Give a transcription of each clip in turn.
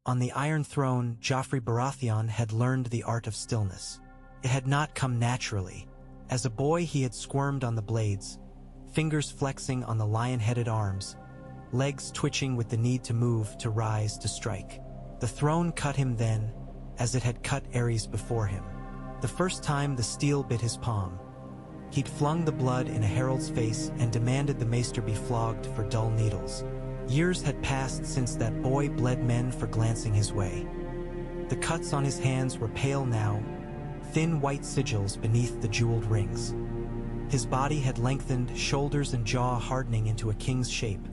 On the Iron Throne, Joffrey Baratheon had learned the art of stillness. It had not come naturally. As a boy, he had squirmed on the blades, fingers flexing on the lion-headed arms, legs twitching with the need to move, to rise, to strike. The throne cut him then, as it had cut Aerys before him. The first time the steel bit his palm, he'd flung the blood in a herald's face and demanded the maester be flogged for dull needles. Years had passed since that boy bled men for glancing his way. The cuts on his hands were pale now, thin white sigils beneath the jeweled rings. His body had lengthened, shoulders and jaw hardening into a king's shape.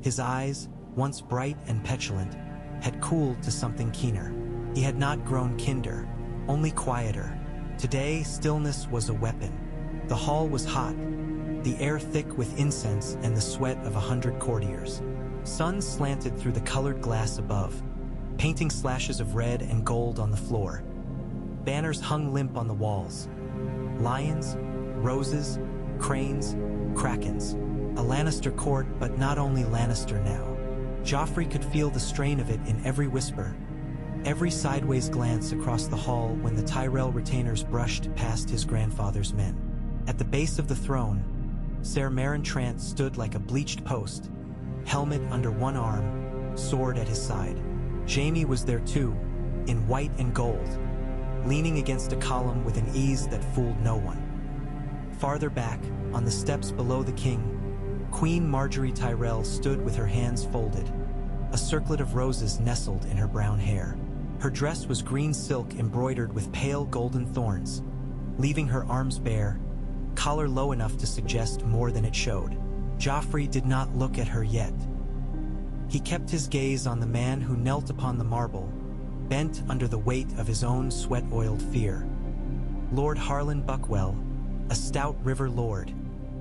His eyes, once bright and petulant, had cooled to something keener. He had not grown kinder, only quieter. Today, stillness was a weapon. The hall was hot, the air thick with incense and the sweat of 100 courtiers. Sun slanted through the colored glass above, painting slashes of red and gold on the floor. Banners hung limp on the walls. Lions, roses, cranes, krakens. A Lannister court, but not only Lannister now. Joffrey could feel the strain of it in every whisper, every sideways glance across the hall when the Tyrell retainers brushed past his grandfather's men. At the base of the throne, Ser Meryn Trant stood like a bleached post, helmet under one arm, sword at his side. Jaime was there too, in white and gold, leaning against a column with an ease that fooled no one. Farther back, on the steps below the king, Queen Margaery Tyrell stood with her hands folded, a circlet of roses nestled in her brown hair. Her dress was green silk embroidered with pale golden thorns, leaving her arms bare, collar low enough to suggest more than it showed. Joffrey did not look at her yet. He kept his gaze on the man who knelt upon the marble, bent under the weight of his own sweat-oiled fear. Lord Harlan Buckwell, a stout river lord,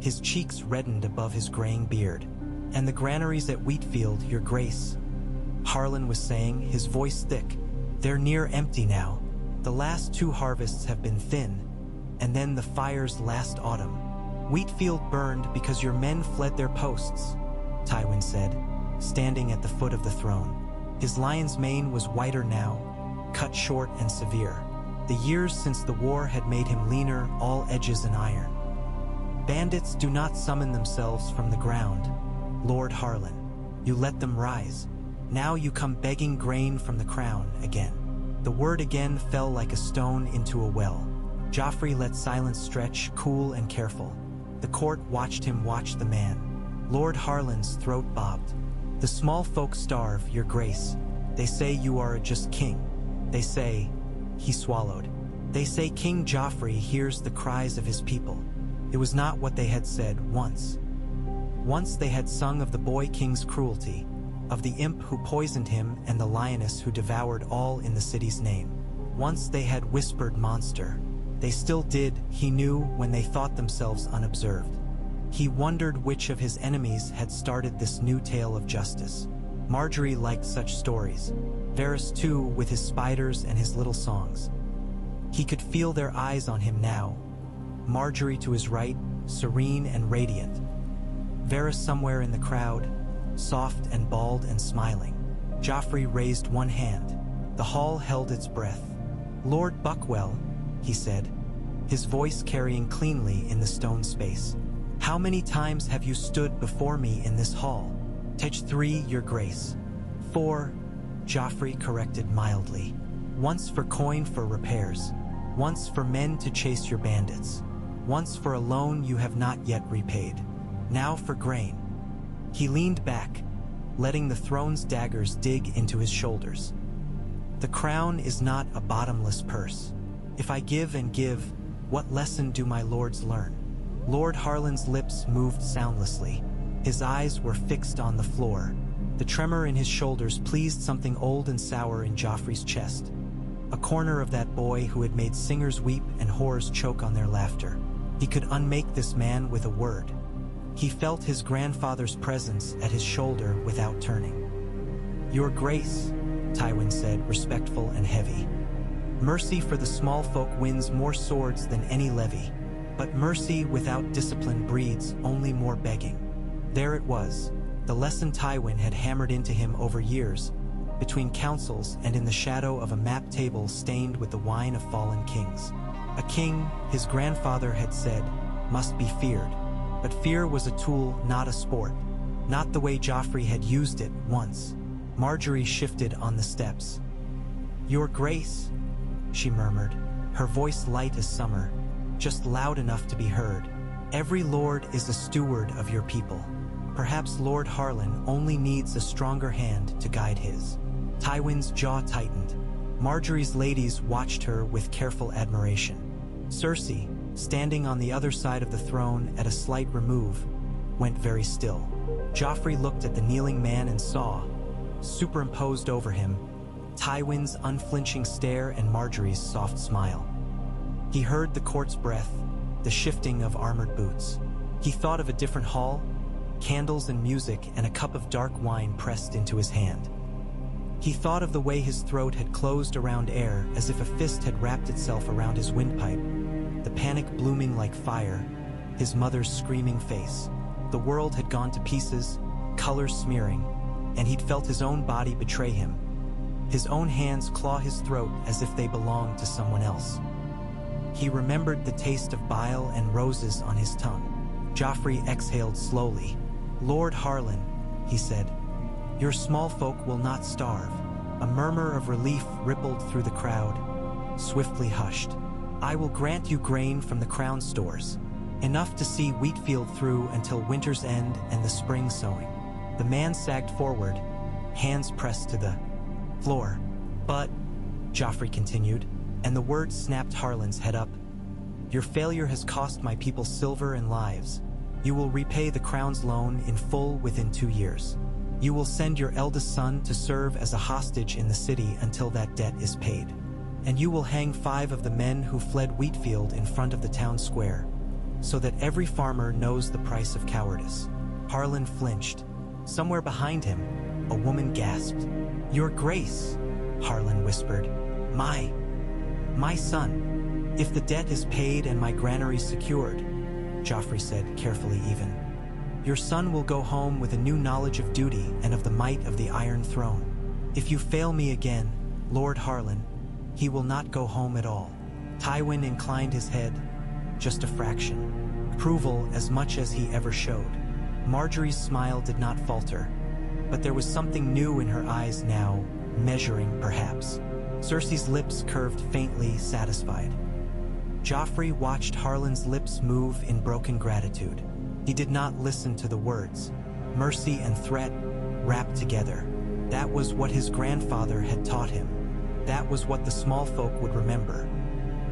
his cheeks reddened above his graying beard. "And the granaries at Wheatfield, your grace," Harlan was saying, his voice thick. "They're near empty now. The last 2 harvests have been thin, and then the fires last autumn. Wheatfield burned because your men fled their posts," Tywin said, standing at the foot of the throne. His lion's mane was whiter now, cut short and severe. The years since the war had made him leaner, all edges and iron. "Bandits do not summon themselves from the ground, Lord Harlan. You let them rise. Now you come begging grain from the crown again." The word again fell like a stone into a well. Joffrey let silence stretch, cool and careful. The court watched him watch the man. Lord Harlan's throat bobbed. "The small folk starve, your grace. They say you are a just king. They say," he swallowed, "they say King Joffrey hears the cries of his people." It was not what they had said once. Once they had sung of the boy king's cruelty, of the imp who poisoned him and the lioness who devoured all in the city's name. Once they had whispered monster. They still did, he knew, when they thought themselves unobserved. He wondered which of his enemies had started this new tale of justice. Margaery liked such stories. Varys too, with his spiders and his little songs. He could feel their eyes on him now. Margaery to his right, serene and radiant. Varys somewhere in the crowd, soft and bald and smiling. Joffrey raised one hand. The hall held its breath. "Lord Buckwell," he said, his voice carrying cleanly in the stone space. "How many times have you stood before me in this hall?" "Tech 3, your grace." "4, Joffrey corrected mildly. "Once for coin for repairs. Once for men to chase your bandits. Once for a loan you have not yet repaid. Now for grain." He leaned back, letting the throne's daggers dig into his shoulders. "The crown is not a bottomless purse. If I give and give, what lesson do my lords learn?" Lord Harlan's lips moved soundlessly. His eyes were fixed on the floor. The tremor in his shoulders pleased something old and sour in Joffrey's chest. A corner of that boy who had made singers weep and whores choke on their laughter. He could unmake this man with a word. He felt his grandfather's presence at his shoulder without turning. "Your grace," Tywin said, respectful and heavy. "Mercy for the small folk wins more swords than any levy, but mercy without discipline breeds only more begging." There it was, the lesson Tywin had hammered into him over years. between councils and in the shadow of a map table stained with the wine of fallen kings. A king, his grandfather had said, must be feared. But fear was a tool, not a sport. Not the way Joffrey had used it once. Marjorie shifted on the steps. "Your Grace," she murmured, her voice light as summer, just loud enough to be heard. "Every lord is a steward of your people. Perhaps Lord Harlan only needs a stronger hand to guide his." Tywin's jaw tightened. Marjorie's ladies watched her with careful admiration. Cersei, standing on the other side of the throne at a slight remove, went very still. Joffrey looked at the kneeling man and saw, superimposed over him, Tywin's unflinching stare and Marjorie's soft smile. He heard the court's breath, the shifting of armored boots. He thought of a different hall, candles and music and a cup of dark wine pressed into his hand. He thought of the way his throat had closed around air as if a fist had wrapped itself around his windpipe, the panic blooming like fire, his mother's screaming face. The world had gone to pieces, colors smearing, and he'd felt his own body betray him, his own hands claw his throat as if they belonged to someone else. He remembered the taste of bile and roses on his tongue. Joffrey exhaled slowly. "Lord Harlan," he said, "your small folk will not starve." A murmur of relief rippled through the crowd, swiftly hushed. "I will grant you grain from the crown stores, enough to see Wheatfield through until winter's end and the spring sowing." The man sagged forward, hands pressed to the floor. "But," Joffrey continued, and the words snapped Harlan's head up, "your failure has cost my people silver and lives. You will repay the crown's loan in full within 2 years. You will send your eldest son to serve as a hostage in the city until that debt is paid. And you will hang 5 of the men who fled Wheatfield in front of the town square, so that every farmer knows the price of cowardice." Harlan flinched. Somewhere behind him, a woman gasped. "Your Grace," Harlan whispered. My son. If the debt is paid and my granary secured," Joffrey said, carefully even, "your son will go home with a new knowledge of duty and of the might of the Iron Throne. If you fail me again, Lord Harlan, he will not go home at all." Tywin inclined his head, just a fraction. Approval as much as he ever showed. Marjorie's smile did not falter, but there was something new in her eyes now, measuring perhaps. Cersei's lips curved faintly, satisfied. Joffrey watched Harlan's lips move in broken gratitude. He did not listen to the words. Mercy and threat wrapped together. That was what his grandfather had taught him. That was what the small folk would remember.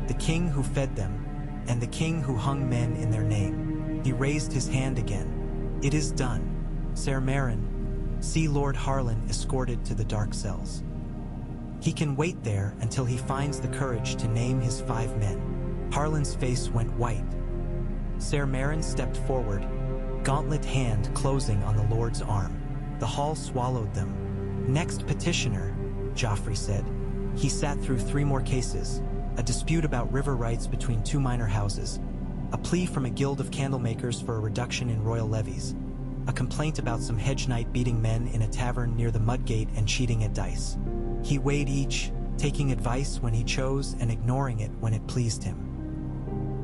The king who fed them, and the king who hung men in their name. He raised his hand again. "It is done. Ser Meryn, see Lord Harlan escorted to the dark cells. He can wait there until he finds the courage to name his 5 men." Harlan's face went white. Ser Meryn stepped forward, gauntlet hand closing on the Lord's arm. The hall swallowed them. "Next petitioner," Joffrey said. He sat through 3 more cases, a dispute about river rights between 2 minor houses, a plea from a guild of candlemakers for a reduction in royal levies, a complaint about some hedge knight beating men in a tavern near the Mudgate and cheating at dice. He weighed each, taking advice when he chose and ignoring it when it pleased him.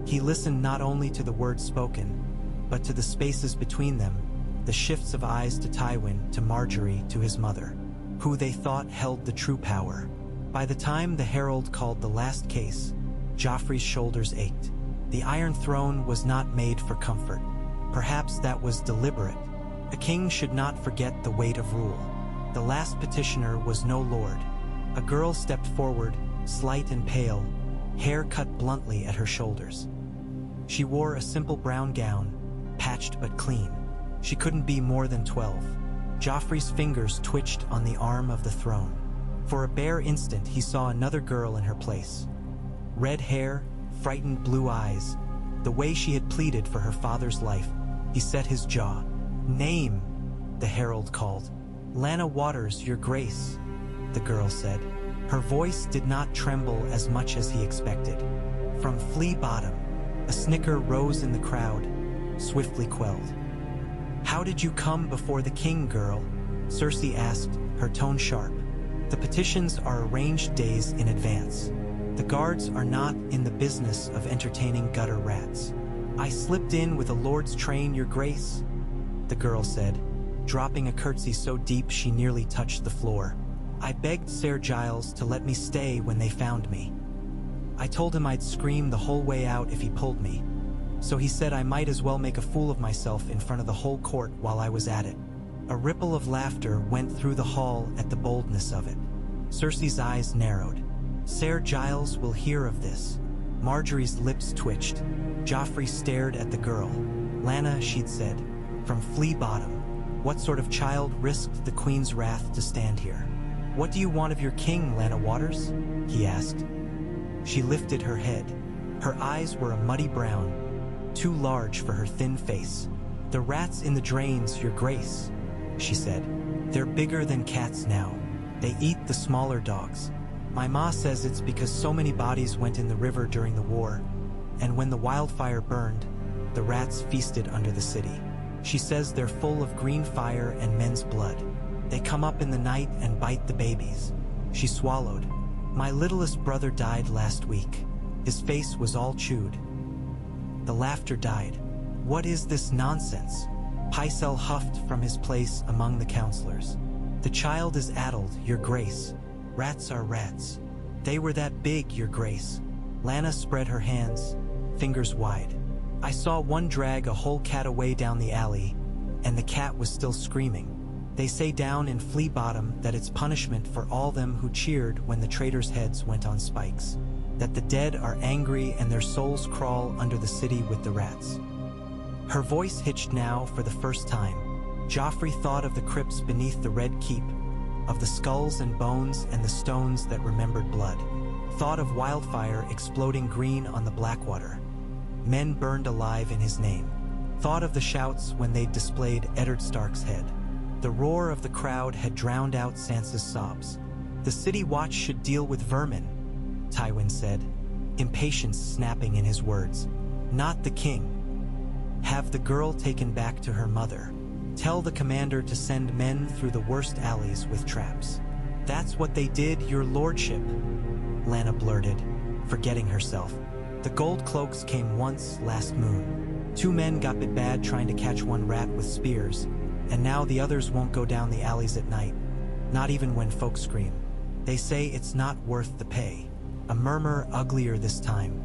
He listened not only to the words spoken, but to the spaces between them, the shifts of eyes to Tywin, to Marjorie, to his mother, who they thought held the true power. By the time the herald called the last case, Joffrey's shoulders ached. The Iron Throne was not made for comfort. Perhaps that was deliberate. A king should not forget the weight of rule. The last petitioner was no lord. A girl stepped forward, slight and pale, hair cut bluntly at her shoulders. She wore a simple brown gown, patched but clean. She couldn't be more than 12. Joffrey's fingers twitched on the arm of the throne. For a bare instant he saw another girl in her place. Red hair, frightened blue eyes, the way she had pleaded for her father's life. He set his jaw. "Name," the herald called. "Lana Waters, your grace," the girl said. Her voice did not tremble as much as he expected. From Flea Bottom, a snicker rose in the crowd, swiftly quelled. "How did you come before the king, girl?" Cersei asked, her tone sharp. The petitions are arranged days in advance. The guards are not in the business of entertaining gutter rats. I slipped in with a lord's train, your grace, the girl said, dropping a curtsy so deep she nearly touched the floor. I begged Ser Giles to let me stay when they found me. I told him I'd scream the whole way out if he pulled me, so he said I might as well make a fool of myself in front of the whole court while I was at it. A ripple of laughter went through the hall at the boldness of it. Cersei's eyes narrowed. Ser Giles will hear of this. Marjorie's lips twitched. Joffrey stared at the girl. Lana, she'd said, from Flea Bottom. What sort of child risked the Queen's wrath to stand here? What do you want of your king, Lana Waters? He asked. She lifted her head. Her eyes were a muddy brown, too large for her thin face. The rats in the drains, your grace, she said. They're bigger than cats now. They eat the smaller dogs. My ma says it's because so many bodies went in the river during the war, and when the wildfire burned, the rats feasted under the city. She says they're full of green fire and men's blood. They come up in the night and bite the babies. She swallowed. My littlest brother died last week. His face was all chewed. The laughter died. What is this nonsense? Pycelle huffed from his place among the counselors. The child is addled, your grace. Rats are rats. They were that big, your grace. Lana spread her hands, fingers wide. I saw one drag a whole cat away down the alley, and the cat was still screaming. They say down in Flea Bottom that it's punishment for all them who cheered when the traitors' heads went on spikes. That the dead are angry and their souls crawl under the city with the rats. Her voice hitched now for the first time. Joffrey thought of the crypts beneath the Red Keep, of the skulls and bones and the stones that remembered blood. Thought of wildfire exploding green on the Blackwater. Men burned alive in his name. Thought of the shouts when they'd displayed Eddard Stark's head. The roar of the crowd had drowned out Sansa's sobs. The city watch should deal with vermin, Tywin said, impatience snapping in his words. Not the king. Have the girl taken back to her mother. Tell the commander to send men through the worst alleys with traps. That's what they did, your lordship, Lana blurted, forgetting herself. The gold cloaks came once last moon. 2 men got bit bad trying to catch one rat with spears, and now the others won't go down the alleys at night, not even when folks scream. They say it's not worth the pay. A murmur uglier this time.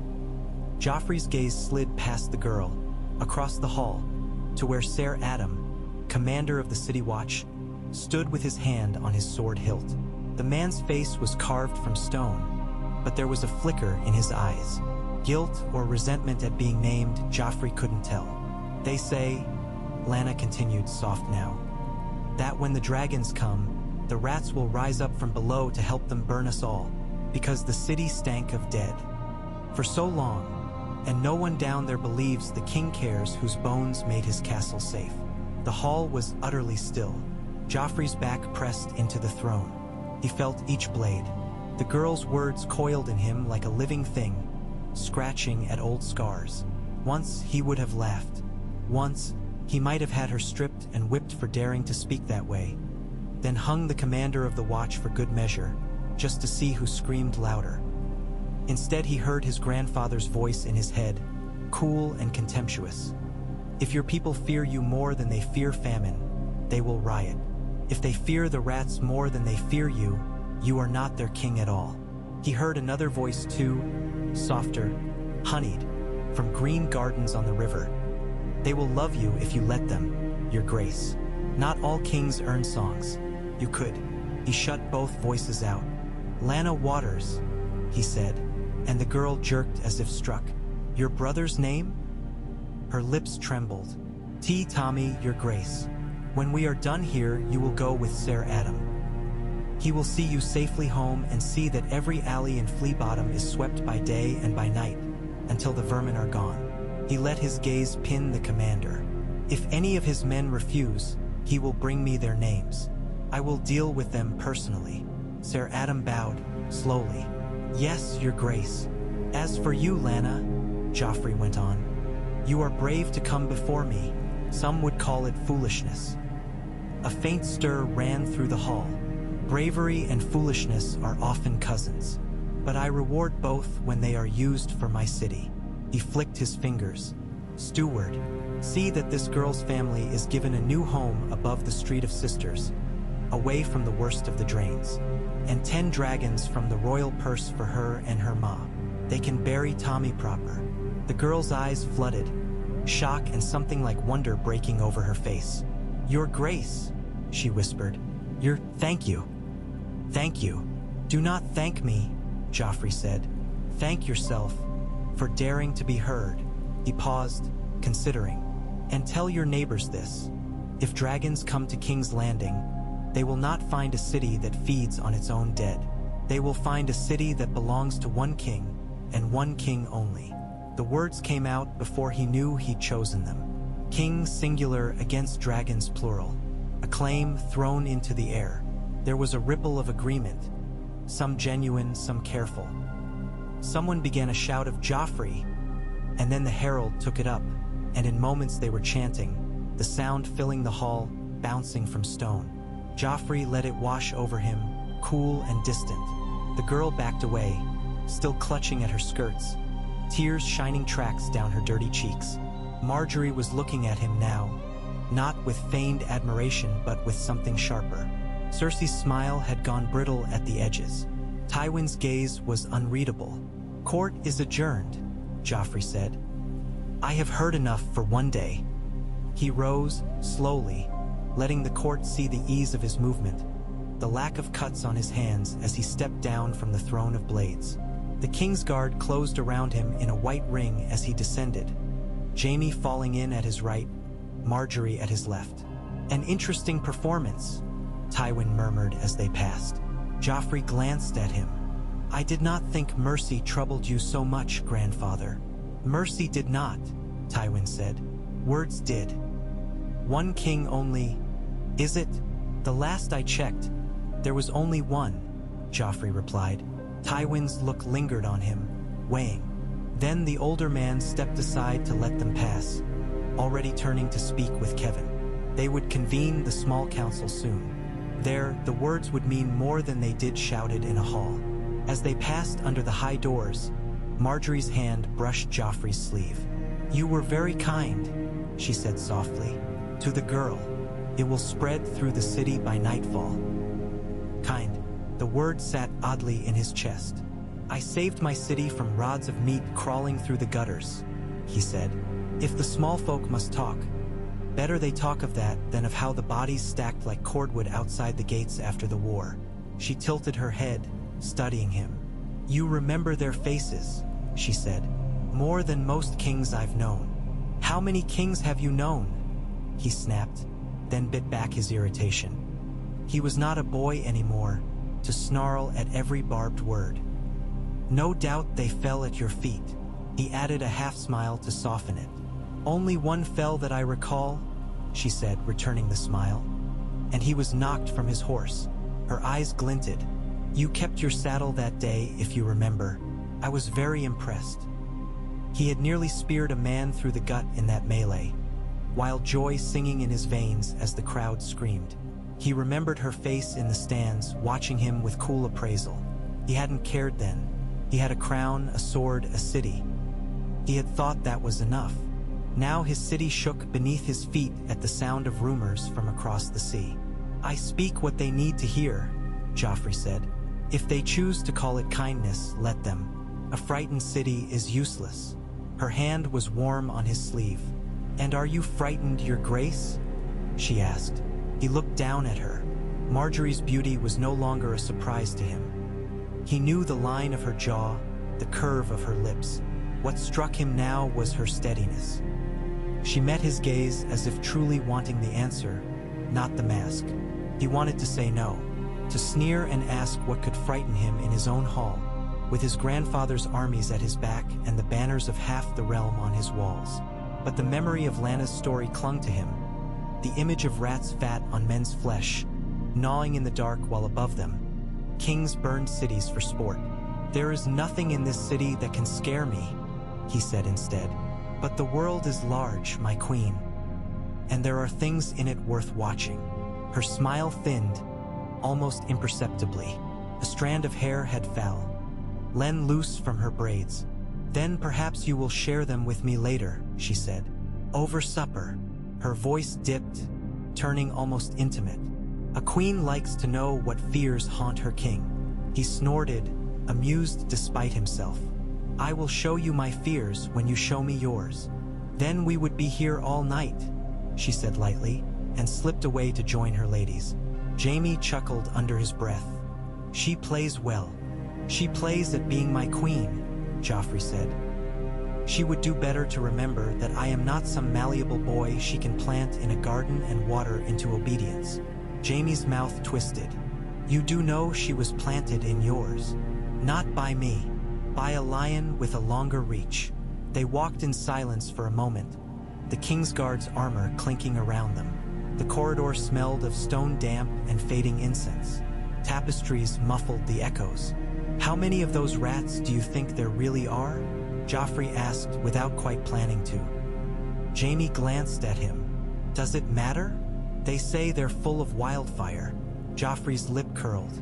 Joffrey's gaze slid past the girl, across the hall, to where Ser Adam, commander of the City Watch, stood with his hand on his sword hilt. The man's face was carved from stone, but there was a flicker in his eyes. Guilt or resentment at being named, Joffrey couldn't tell. They say, Lana continued soft now, that when the dragons come, the rats will rise up from below to help them burn us all, because the city stank of dead. For so long, and no one down there believes the king cares whose bones made his castle safe. The hall was utterly still. Joffrey's back pressed into the throne. He felt each blade. The girl's words coiled in him like a living thing, scratching at old scars. Once he would have laughed. Once he might have had her stripped and whipped for daring to speak that way, then hung the commander of the watch for good measure, just to see who screamed louder. Instead, he heard his grandfather's voice in his head, cool and contemptuous. If your people fear you more than they fear famine, they will riot. If they fear the rats more than they fear you, you are not their king at all. He heard another voice too, softer, honeyed, from green gardens on the river. They will love you if you let them, your grace. Not all kings earn songs. You could. He shut both voices out. Lana Waters, he said, and the girl jerked as if struck. Your brother's name? Her lips trembled. T. Tommy, your grace. When we are done here, you will go with Ser Adam. He will see you safely home and see that every alley in Flea Bottom is swept by day and by night, until the vermin are gone. He let his gaze pin the commander. If any of his men refuse, he will bring me their names. I will deal with them personally. Ser Adam bowed, slowly. Yes, your grace. As for you, Lana, Joffrey went on, you are brave to come before me. Some would call it foolishness. A faint stir ran through the hall. Bravery and foolishness are often cousins, but I reward both when they are used for my city." He flicked his fingers. "Steward, see that this girl's family is given a new home above the Street of Sisters, away from the worst of the drains, and 10 dragons from the royal purse for her and her ma. They can bury Tommy proper." The girl's eyes flooded, shock and something like wonder breaking over her face. "Your Grace," she whispered. Thank you. Thank you." "Do not thank me," Joffrey said. "Thank yourself for daring to be heard." He paused, considering. "And tell your neighbors this. If dragons come to King's Landing, they will not find a city that feeds on its own dead. They will find a city that belongs to one king, and one king only." The words came out before he knew he'd chosen them. King singular against dragons plural. A claim thrown into the air. There was a ripple of agreement, some genuine, some careful. Someone began a shout of "Joffrey," and then the herald took it up, and in moments they were chanting, the sound filling the hall, bouncing from stone. Joffrey let it wash over him, cool and distant. The girl backed away, still clutching at her skirts, tears shining tracks down her dirty cheeks. Marjorie was looking at him now, not with feigned admiration but with something sharper. Cersei's smile had gone brittle at the edges. Tywin's gaze was unreadable. "Court is adjourned," Joffrey said. "I have heard enough for one day." He rose, slowly, letting the court see the ease of his movement, the lack of cuts on his hands as he stepped down from the throne of blades. The Kingsguard closed around him in a white ring as he descended, Jaime falling in at his right, Marjorie at his left. "An interesting performance," Tywin murmured as they passed. Joffrey glanced at him. "I did not think mercy troubled you so much, grandfather." "Mercy did not," Tywin said. "Words did. One king only, is it?" "The last I checked, there was only one," Joffrey replied. Tywin's look lingered on him, weighing. Then the older man stepped aside to let them pass, already turning to speak with Kevin. They would convene the small council soon. There, the words would mean more than they did shouted in a hall. As they passed under the high doors, Marjorie's hand brushed Joffrey's sleeve. "You were very kind," she said softly. "To the girl. It will spread through the city by nightfall." Kind. The word sat oddly in his chest. "I saved my city from rods of meat crawling through the gutters," he said. "If the small folk must talk, better they talk of that than of how the bodies stacked like cordwood outside the gates after the war." She tilted her head, studying him. "You remember their faces," she said. "More than most kings I've known." "How many kings have you known?" he snapped, then bit back his irritation. He was not a boy anymore, to snarl at every barbed word. "No doubt they fell at your feet," he added, a half-smile to soften it. "Only one fell that I recall," she said, returning the smile. "And he was knocked from his horse." Her eyes glinted. "You kept your saddle that day, if you remember. I was very impressed." He had nearly speared a man through the gut in that melee, wild joy singing in his veins as the crowd screamed. He remembered her face in the stands, watching him with cool appraisal. He hadn't cared then. He had a crown, a sword, a city. He had thought that was enough. Now his city shook beneath his feet at the sound of rumors from across the sea. "I speak what they need to hear," Joffrey said. "If they choose to call it kindness, let them. A frightened city is useless." Her hand was warm on his sleeve. "And are you frightened, Your Grace?" she asked. He looked down at her. Marjorie's beauty was no longer a surprise to him. He knew the line of her jaw, the curve of her lips. What struck him now was her steadiness. She met his gaze as if truly wanting the answer, not the mask. He wanted to say no, to sneer and ask what could frighten him in his own hall, with his grandfather's armies at his back and the banners of half the realm on his walls. But the memory of Lana's story clung to him, the image of rats fat on men's flesh, gnawing in the dark while above them, kings burned cities for sport. "There is nothing in this city that can scare me," he said instead. "But the world is large, my queen, and there are things in it worth watching." Her smile thinned, almost imperceptibly. A strand of hair had fell, let loose from her braids. "Then perhaps you will share them with me later," she said. "Over supper." Her voice dipped, turning almost intimate. "A queen likes to know what fears haunt her king." He snorted, amused despite himself. "I will show you my fears when you show me yours. Then we would be here all night," she said lightly, and slipped away to join her ladies. Jaime chuckled under his breath. "She plays well. She plays at being my queen," Joffrey said. "She would do better to remember that I am not some malleable boy she can plant in a garden and water into obedience." Jaime's mouth twisted. "You do know she was planted in yours. Not by me. By a lion with a longer reach." They walked in silence for a moment, the Kingsguard's armor clinking around them. The corridor smelled of stone damp and fading incense. Tapestries muffled the echoes. "How many of those rats do you think there really are?" Joffrey asked without quite planning to. Jaime glanced at him. "Does it matter? They say they're full of wildfire." Joffrey's lip curled.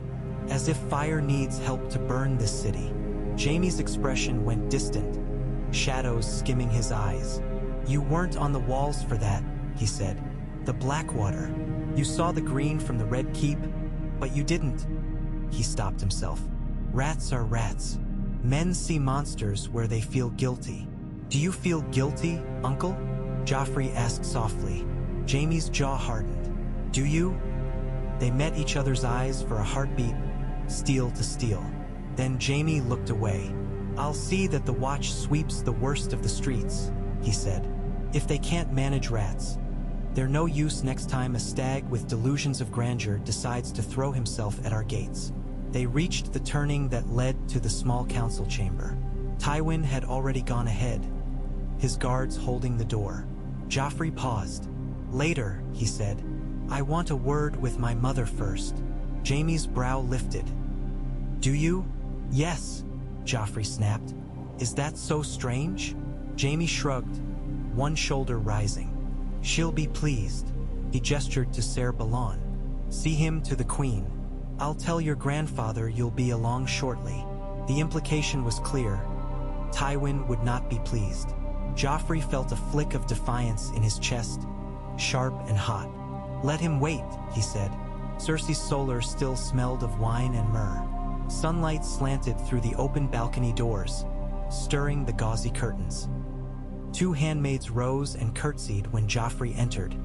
"As if fire needs help to burn this city." Jaime's expression went distant, shadows skimming his eyes. "You weren't on the walls for that," he said. "The Blackwater. You saw the green from the Red Keep, but you didn't." He stopped himself. "Rats are rats. Men see monsters where they feel guilty." "Do you feel guilty, Uncle?" Joffrey asked softly. Jaime's jaw hardened. "Do you?" They met each other's eyes for a heartbeat, steel to steel. Then Jaime looked away. "I'll see that the Watch sweeps the worst of the streets," he said. "If they can't manage rats, they're no use next time a stag with delusions of grandeur decides to throw himself at our gates." They reached the turning that led to the small council chamber. Tywin had already gone ahead, his guards holding the door. Joffrey paused. "Later," he said. "I want a word with my mother first." Jaime's brow lifted. "Do you?" "Yes," Joffrey snapped. "Is that so strange?" Jaime shrugged, one shoulder rising. "She'll be pleased." He gestured to Ser Balon. "See him to the queen. I'll tell your grandfather you'll be along shortly." The implication was clear. Tywin would not be pleased. Joffrey felt a flick of defiance in his chest, sharp and hot. "Let him wait," he said. Cersei's solar still smelled of wine and myrrh. Sunlight slanted through the open balcony doors, stirring the gauzy curtains. Two handmaids rose and curtsied when Joffrey entered,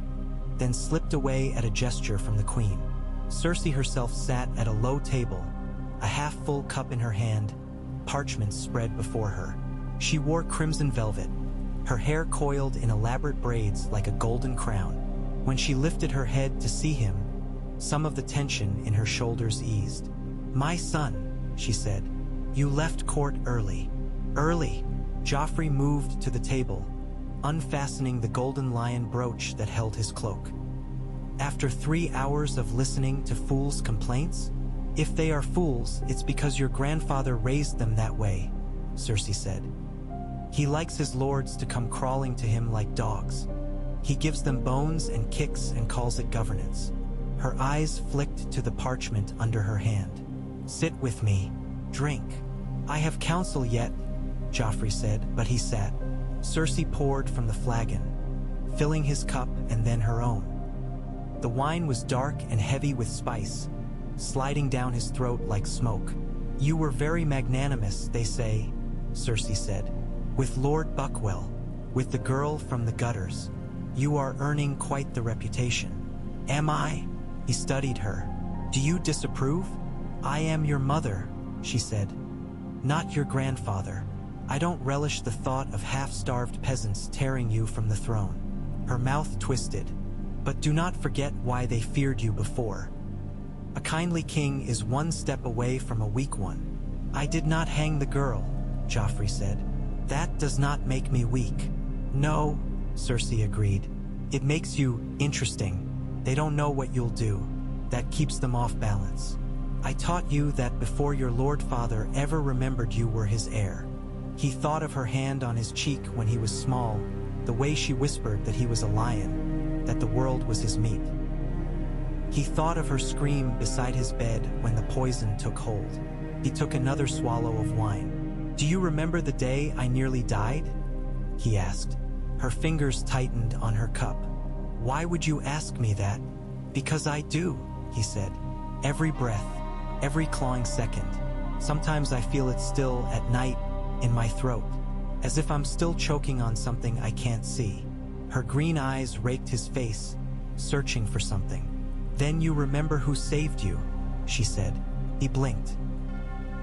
then slipped away at a gesture from the queen. Cersei herself sat at a low table, a half-full cup in her hand, parchments spread before her. She wore crimson velvet, her hair coiled in elaborate braids like a golden crown. When she lifted her head to see him, some of the tension in her shoulders eased. "My son," she said, "you left court early." "Early?" Joffrey moved to the table, unfastening the golden lion brooch that held his cloak. "After 3 hours of listening to fools' complaints? If they are fools, it's because your grandfather raised them that way," Cersei said. "He likes his lords to come crawling to him like dogs. He gives them bones and kicks and calls it governance." Her eyes flicked to the parchment under her hand. "Sit with me. Drink." "I have counsel yet," Joffrey said, but he sat. Cersei poured from the flagon, filling his cup and then her own. The wine was dark and heavy with spice, sliding down his throat like smoke. "You were very magnanimous, they say," Cersei said. "With Lord Buckwell, with the girl from the gutters. You are earning quite the reputation." "Am I?" He studied her. "Do you disapprove?" "I am your mother," she said. "Not your grandfather. I don't relish the thought of half-starved peasants tearing you from the throne." Her mouth twisted. "But do not forget why they feared you before. A kindly king is one step away from a weak one." "I did not hang the girl," Joffrey said. "That does not make me weak." "No," Cersei agreed. "It makes you interesting. They don't know what you'll do. That keeps them off balance. I taught you that before your lord father ever remembered you were his heir." He thought of her hand on his cheek when he was small, the way she whispered that he was a lion, that the world was his meat. He thought of her scream beside his bed when the poison took hold. He took another swallow of wine. "Do you remember the day I nearly died?" he asked. Her fingers tightened on her cup. "Why would you ask me that?" "Because I do," he said. "Every breath, every clawing second. Sometimes I feel it still at night in my throat, as if I'm still choking on something I can't see." Her green eyes raked his face, searching for something. "Then you remember who saved you," she said. He blinked.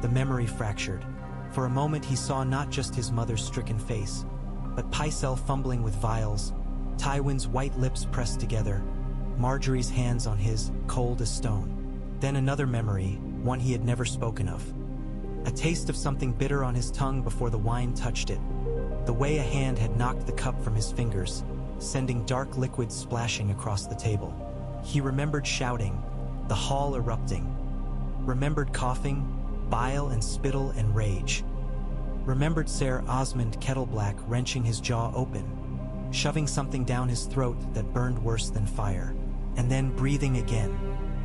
The memory fractured. For a moment he saw not just his mother's stricken face, but Pycelle fumbling with vials, Tywin's white lips pressed together, Marjorie's hands on his, cold as stone. Then another memory, one he had never spoken of. A taste of something bitter on his tongue before the wine touched it. The way a hand had knocked the cup from his fingers, sending dark liquid splashing across the table. He remembered shouting, the hall erupting. Remembered coughing, bile and spittle and rage. Remembered Ser Osmond Kettleblack wrenching his jaw open, shoving something down his throat that burned worse than fire, and then breathing again,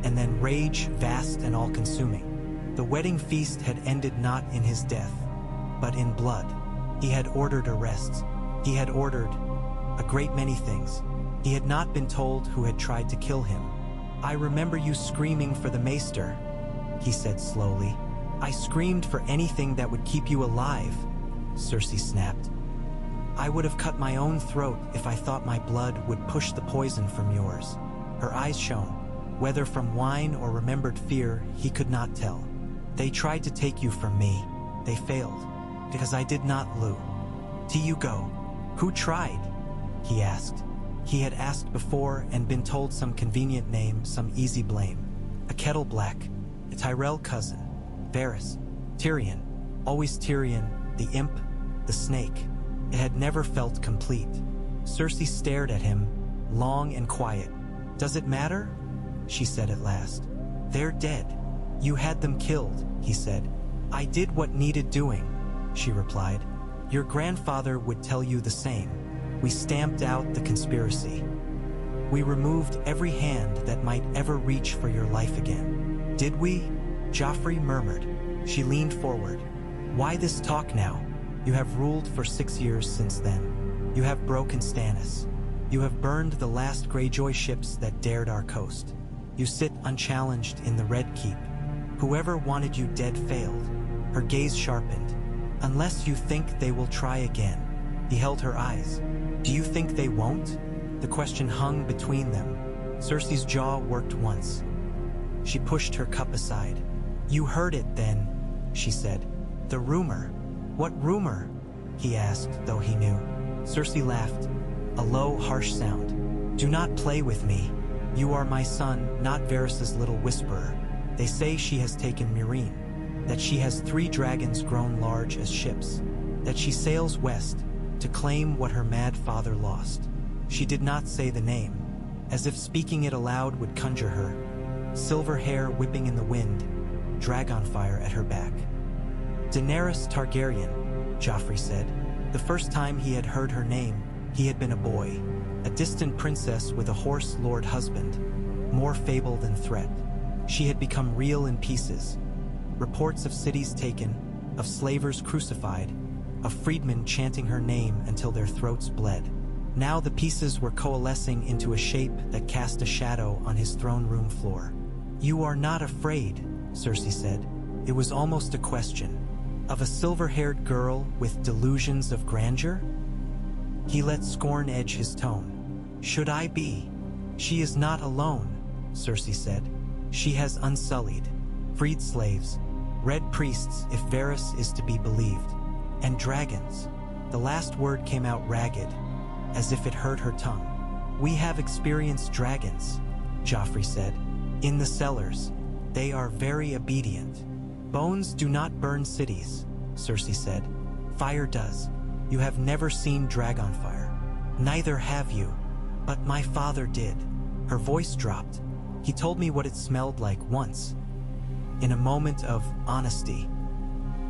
and then rage vast and all-consuming. The wedding feast had ended not in his death, but in blood. He had ordered arrests. He had ordered a great many things. He had not been told who had tried to kill him. "I remember you screaming for the maester," he said slowly. "I screamed for anything that would keep you alive," Cersei snapped. "I would have cut my own throat if I thought my blood would push the poison from yours." Her eyes shone. Whether from wine or remembered fear, he could not tell. "They tried to take you from me. They failed, because I did not lose. Do you go?" "Who tried?" he asked. He had asked before and been told some convenient name, some easy blame. A Kettleblack, a Tyrell cousin, Varys, Tyrion, always Tyrion, the imp, the snake. It had never felt complete. Cersei stared at him, long and quiet. "Does it matter?" she said at last. "They're dead. You had them killed," he said. "I did what needed doing," she replied. "Your grandfather would tell you the same. We stamped out the conspiracy. We removed every hand that might ever reach for your life again." "Did we?" Joffrey murmured. She leaned forward. "Why this talk now? You have ruled for 6 years since then. You have broken Stannis. You have burned the last Greyjoy ships that dared our coast. You sit unchallenged in the Red Keep. Whoever wanted you dead failed." Her gaze sharpened. "Unless you think they will try again." He held her eyes. "Do you think they won't?" The question hung between them. Cersei's jaw worked once. She pushed her cup aside. "You heard it then," she said. "The rumor." "What rumor?" he asked, though he knew. Cersei laughed, a low, harsh sound. "Do not play with me. You are my son, not Varys's little whisperer. They say she has taken Meereen, that she has 3 dragons grown large as ships, that she sails west to claim what her mad father lost." She did not say the name, as if speaking it aloud would conjure her. Silver hair whipping in the wind, dragonfire at her back. "Daenerys Targaryen," Joffrey said. The first time he had heard her name, he had been a boy, a distant princess with a horse lord husband, more fable than threat. She had become real in pieces. Reports of cities taken, of slavers crucified, of freedmen chanting her name until their throats bled. Now the pieces were coalescing into a shape that cast a shadow on his throne room floor. "You are not afraid," Cersei said. It was almost a question. "Of a silver-haired girl with delusions of grandeur?" He let scorn edge his tone. "Should I be?" "She is not alone," Cersei said. "She has unsullied, freed slaves, red priests if Varys is to be believed, and dragons." The last word came out ragged, as if it hurt her tongue. "We have experienced dragons," Joffrey said. "In the cellars. They are very obedient." "Bones do not burn cities," Cersei said. "Fire does. You have never seen dragonfire." "Neither have you. But my father did." Her voice dropped. "He told me what it smelled like once, in a moment of honesty.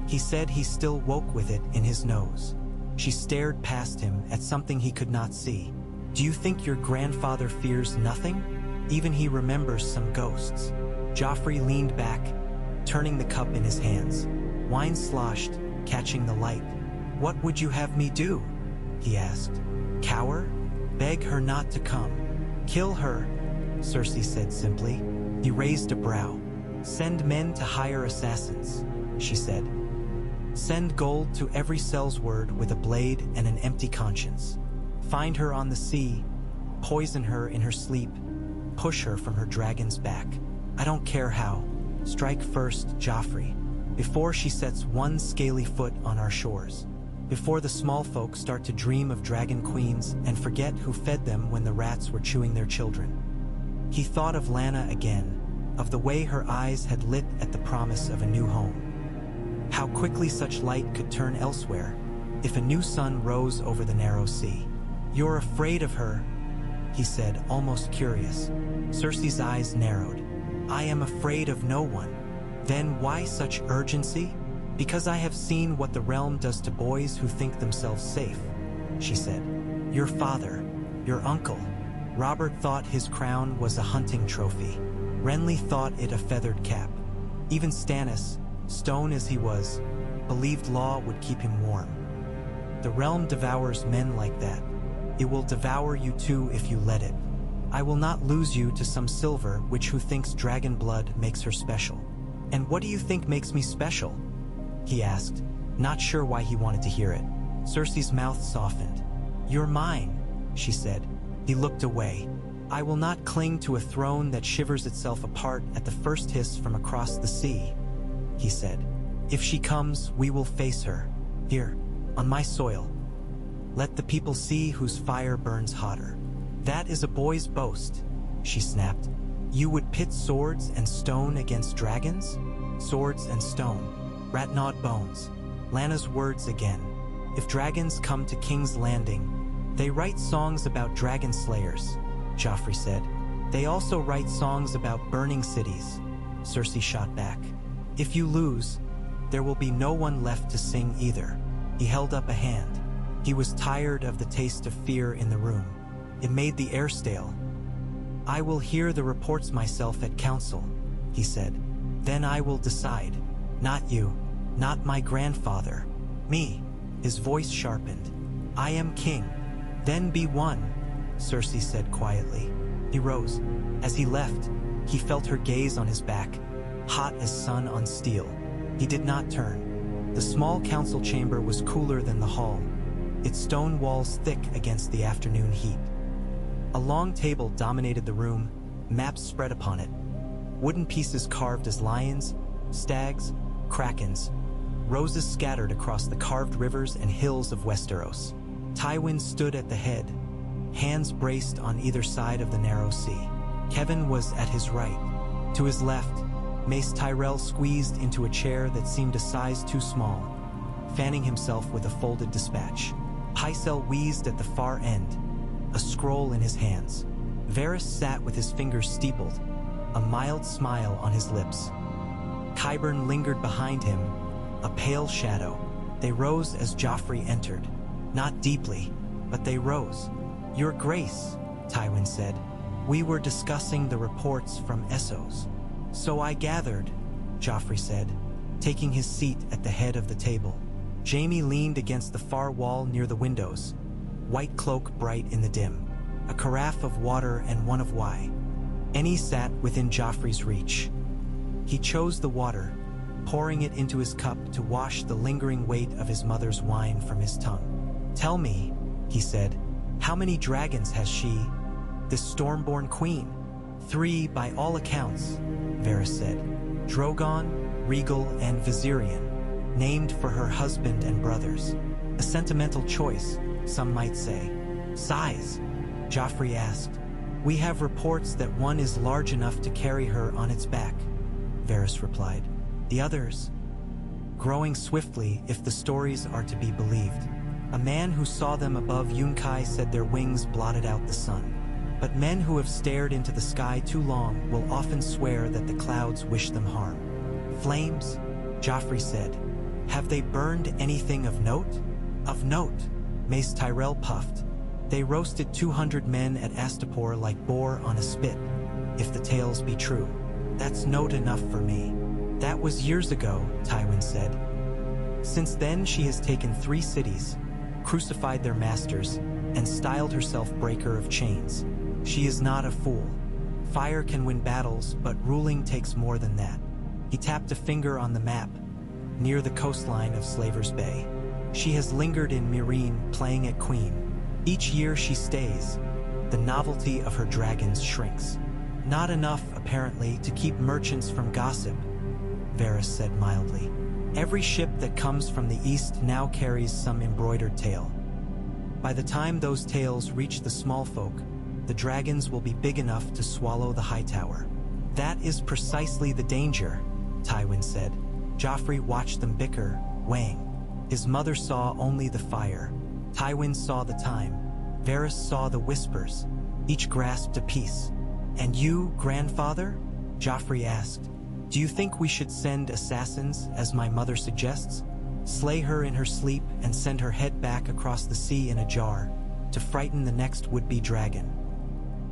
He said he still woke with it in his nose." She stared past him at something he could not see. "Do you think your grandfather fears nothing?" Even he remembers some ghosts. Joffrey leaned back, turning the cup in his hands. Wine sloshed, catching the light. "What would you have me do?" he asked. "Cower? Beg her not to come. Kill her," Cersei said simply. He raised a brow. "Send men to hire assassins," she said. "Send gold to every sellsword with a blade and an empty conscience. Find her on the sea, poison her in her sleep, push her from her dragon's back. I don't care how. Strike first, Joffrey, before she sets one scaly foot on our shores. Before the small folk start to dream of dragon queens and forget who fed them when the rats were chewing their children." He thought of Lana again, of the way her eyes had lit at the promise of a new home. How quickly such light could turn elsewhere if a new sun rose over the narrow sea. "You're afraid of her," he said, almost curious. Cersei's eyes narrowed. "I am afraid of no one." "Then why such urgency?" "Because I have seen what the realm does to boys who think themselves safe," she said. "Your father, your uncle. Robert thought his crown was a hunting trophy. Renly thought it a feathered cap. Even Stannis, stone as he was, believed law would keep him warm. The realm devours men like that. It will devour you too if you let it. I will not lose you to some silver witch who thinks dragon blood makes her special." "And what do you think makes me special?" he asked, not sure why he wanted to hear it. Cersei's mouth softened. "You're mine," she said. He looked away. "I will not cling to a throne that shivers itself apart at the first hiss from across the sea," he said. "If she comes, we will face her, here, on my soil. Let the people see whose fire burns hotter." "That is a boy's boast," she snapped. "You would pit swords and stone against dragons?" "Swords and stone, rat-gnawed bones." Lana's words again. "If dragons come to King's Landing, they write songs about dragon slayers," Joffrey said. "They also write songs about burning cities," Cersei shot back. "If you lose, there will be no one left to sing either." He held up a hand. He was tired of the taste of fear in the room. It made the air stale. "I will hear the reports myself at council," he said. "Then I will decide. Not you, not my grandfather. Me." His voice sharpened. "I am king. Then be one," Cersei said quietly. He rose. As he left, he felt her gaze on his back, hot as sun on steel. He did not turn. The small council chamber was cooler than the hall, its stone walls thick against the afternoon heat. A long table dominated the room, maps spread upon it. Wooden pieces carved as lions, stags, krakens. Roses scattered across the carved rivers and hills of Westeros. Tywin stood at the head, hands braced on either side of the narrow sea. Kevin was at his right. To his left, Mace Tyrell squeezed into a chair that seemed a size too small, fanning himself with a folded dispatch. Pycelle wheezed at the far end, a scroll in his hands. Varys sat with his fingers steepled, a mild smile on his lips. Qyburn lingered behind him, a pale shadow. They rose as Joffrey entered. Not deeply, but they rose. "Your Grace," Tywin said, "we were discussing the reports from Essos." "So I gathered," Joffrey said, taking his seat at the head of the table. Jaime leaned against the far wall near the windows, white cloak bright in the dim, a carafe of water and one of wine. Any sat within Joffrey's reach. He chose the water, pouring it into his cup to wash the lingering weight of his mother's wine from his tongue. "Tell me," he said, "how many dragons has she, this stormborn queen?" "3 by all accounts," Varys said. "Drogon, Regal, and Viserion, named for her husband and brothers. A sentimental choice, some might say." "Size?" Joffrey asked. "We have reports that one is large enough to carry her on its back," Varys replied. "The others?" "Growing swiftly if the stories are to be believed. A man who saw them above Yunkai said their wings blotted out the sun. But men who have stared into the sky too long will often swear that the clouds wish them harm." "Flames?" Joffrey said. "Have they burned anything of note?" "Of note," Mace Tyrell puffed. "They roasted 200 men at Astapor like boar on a spit. if the tales be true. That's note enough for me. That was years ago, Tywin said. Since then she has taken 3 cities, crucified their masters, and styled herself breaker of chains. She is not a fool. Fire can win battles, but ruling takes more than that. He tapped a finger on the map, near the coastline of Slaver's Bay. She has lingered in Meereen, playing at queen. Each year she stays. The novelty of her dragons shrinks. Not enough, apparently, to keep merchants from gossip, Varys said mildly. Every ship that comes from the east now carries some embroidered tale. By the time those tales reach the small folk, the dragons will be big enough to swallow the high tower. That is precisely the danger, Tywin said. Joffrey watched them bicker, weighing. His mother saw only the fire. Tywin saw the time. Varys saw the whispers. Each grasped a piece. And you, grandfather? Joffrey asked. Do you think we should send assassins, as my mother suggests? Slay her in her sleep and send her head back across the sea in a jar, to frighten the next would-be dragon.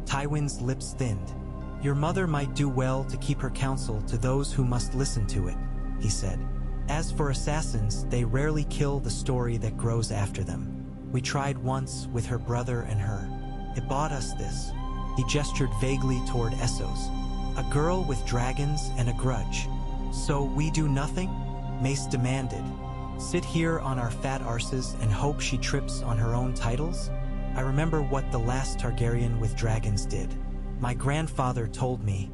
Tywin's lips thinned. Your mother might do well to keep her counsel to those who must listen to it, he said. As for assassins, they rarely kill the story that grows after them. We tried once with her brother and her. It bought us this. He gestured vaguely toward Essos. A girl with dragons and a grudge. So we do nothing? Mace demanded. Sit here on our fat arses and hope she trips on her own titles? I remember what the last Targaryen with dragons did. My grandfather told me.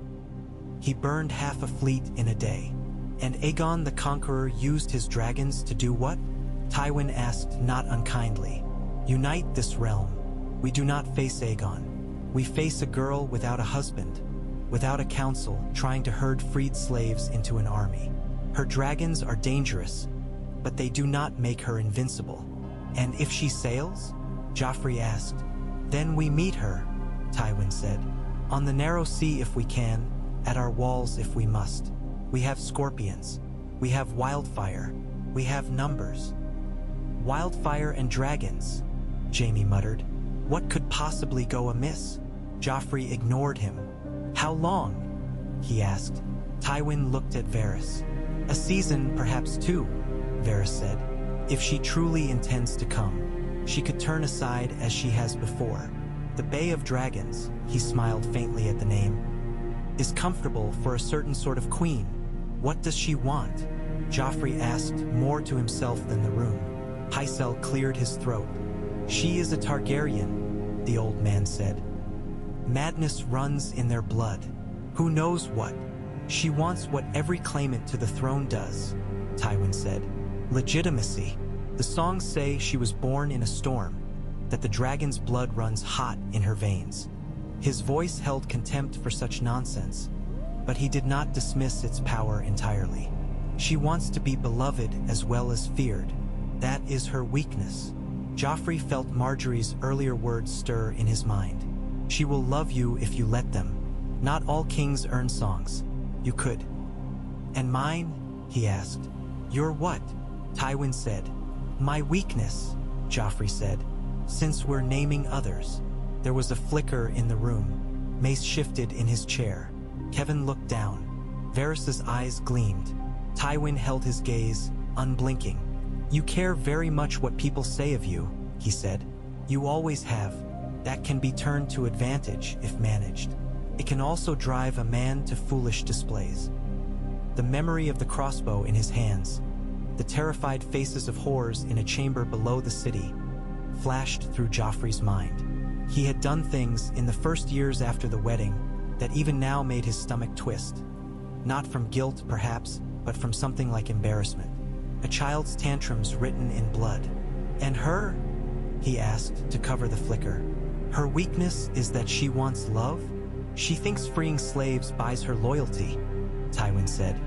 He burned half a fleet in a day. And Aegon the Conqueror used his dragons to do what? Tywin asked, not unkindly. Unite this realm. We do not face Aegon. We face a girl without a husband, without a council, trying to herd freed slaves into an army. Her dragons are dangerous, but they do not make her invincible. And if she sails? Joffrey asked. Then we meet her, Tywin said. On the narrow sea if we can, at our walls if we must. We have scorpions. We have wildfire. We have numbers. Wildfire and dragons, Jaime muttered. What could possibly go amiss? Joffrey ignored him. How long? He asked. Tywin looked at Varys. A season, perhaps 2, Varys said. If she truly intends to come, she could turn aside as she has before. The Bay of Dragons, he smiled faintly at the name, is comfortable for a certain sort of queen. What does she want? Joffrey asked, more to himself than the room. Pycelle cleared his throat. She is a Targaryen, the old man said. Madness runs in their blood. Who knows what? She wants what every claimant to the throne does, Tywin said. Legitimacy. The songs say she was born in a storm, that the dragon's blood runs hot in her veins. His voice held contempt for such nonsense, but he did not dismiss its power entirely. She wants to be beloved as well as feared. That is her weakness. Joffrey felt Marjorie's earlier words stir in his mind. She will love you if you let them. Not all kings earn songs. You could. And mine? He asked. Your what? Tywin said. My weakness, Joffrey said. Since we're naming others. There was a flicker in the room. Mace shifted in his chair. Kevin looked down. Varys's eyes gleamed. Tywin held his gaze, unblinking. You care very much what people say of you, he said. You always have. That can be turned to advantage if managed. It can also drive a man to foolish displays. The memory of the crossbow in his hands, the terrified faces of whores in a chamber below the city, flashed through Joffrey's mind. He had done things in the first years after the wedding that even now made his stomach twist. Not from guilt, perhaps, but from something like embarrassment. A child's tantrums written in blood. And her? He asked to cover the flicker. Her weakness is that she wants love? She thinks freeing slaves buys her loyalty, Tywin said.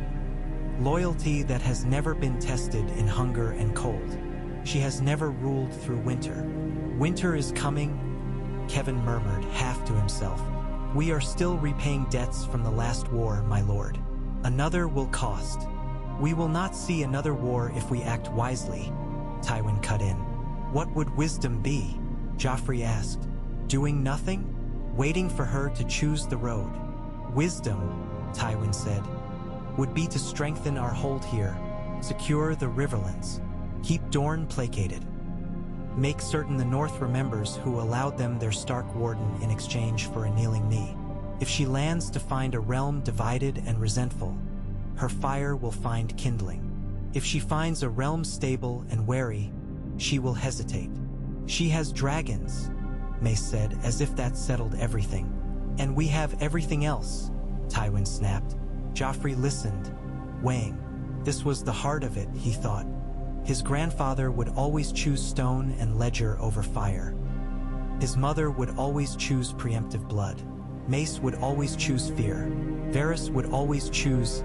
Loyalty that has never been tested in hunger and cold. She has never ruled through winter. Winter is coming, Kevin murmured, half to himself. We are still repaying debts from the last war, my lord. Another will cost. We will not see another war if we act wisely, Tywin cut in. What would wisdom be? Joffrey asked. Doing nothing? Waiting for her to choose the road. Wisdom, Tywin said, would be to strengthen our hold here, secure the riverlands, keep Dorne placated. Make certain the North remembers who allowed them their Stark warden in exchange for a kneeling knee. If she lands to find a realm divided and resentful, her fire will find kindling. If she finds a realm stable and wary, she will hesitate. She has dragons, Mace said, as if that settled everything. And we have everything else, Tywin snapped. Joffrey listened, weighing. This was the heart of it, he thought. His grandfather would always choose stone and ledger over fire. His mother would always choose preemptive blood. Mace would always choose fear. Varys would always choose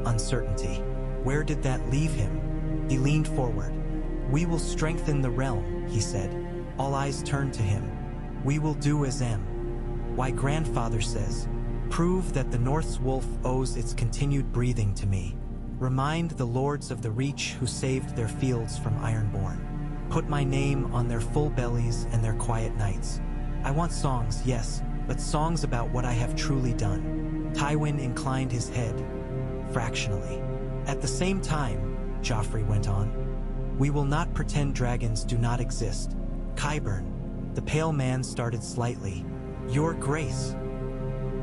uncertainty. Where did that leave him? He leaned forward. We will strengthen the realm, he said. All eyes turned to him. We will do as why grandfather says, prove that the North's wolf owes its continued breathing to me. Remind the lords of the Reach who saved their fields from Ironborn. Put my name on their full bellies and their quiet nights. I want songs, yes, but songs about what I have truly done. Tywin inclined his head, fractionally. At the same time, Joffrey went on, we will not pretend dragons do not exist. Qyburn, the pale man started slightly. Your Grace.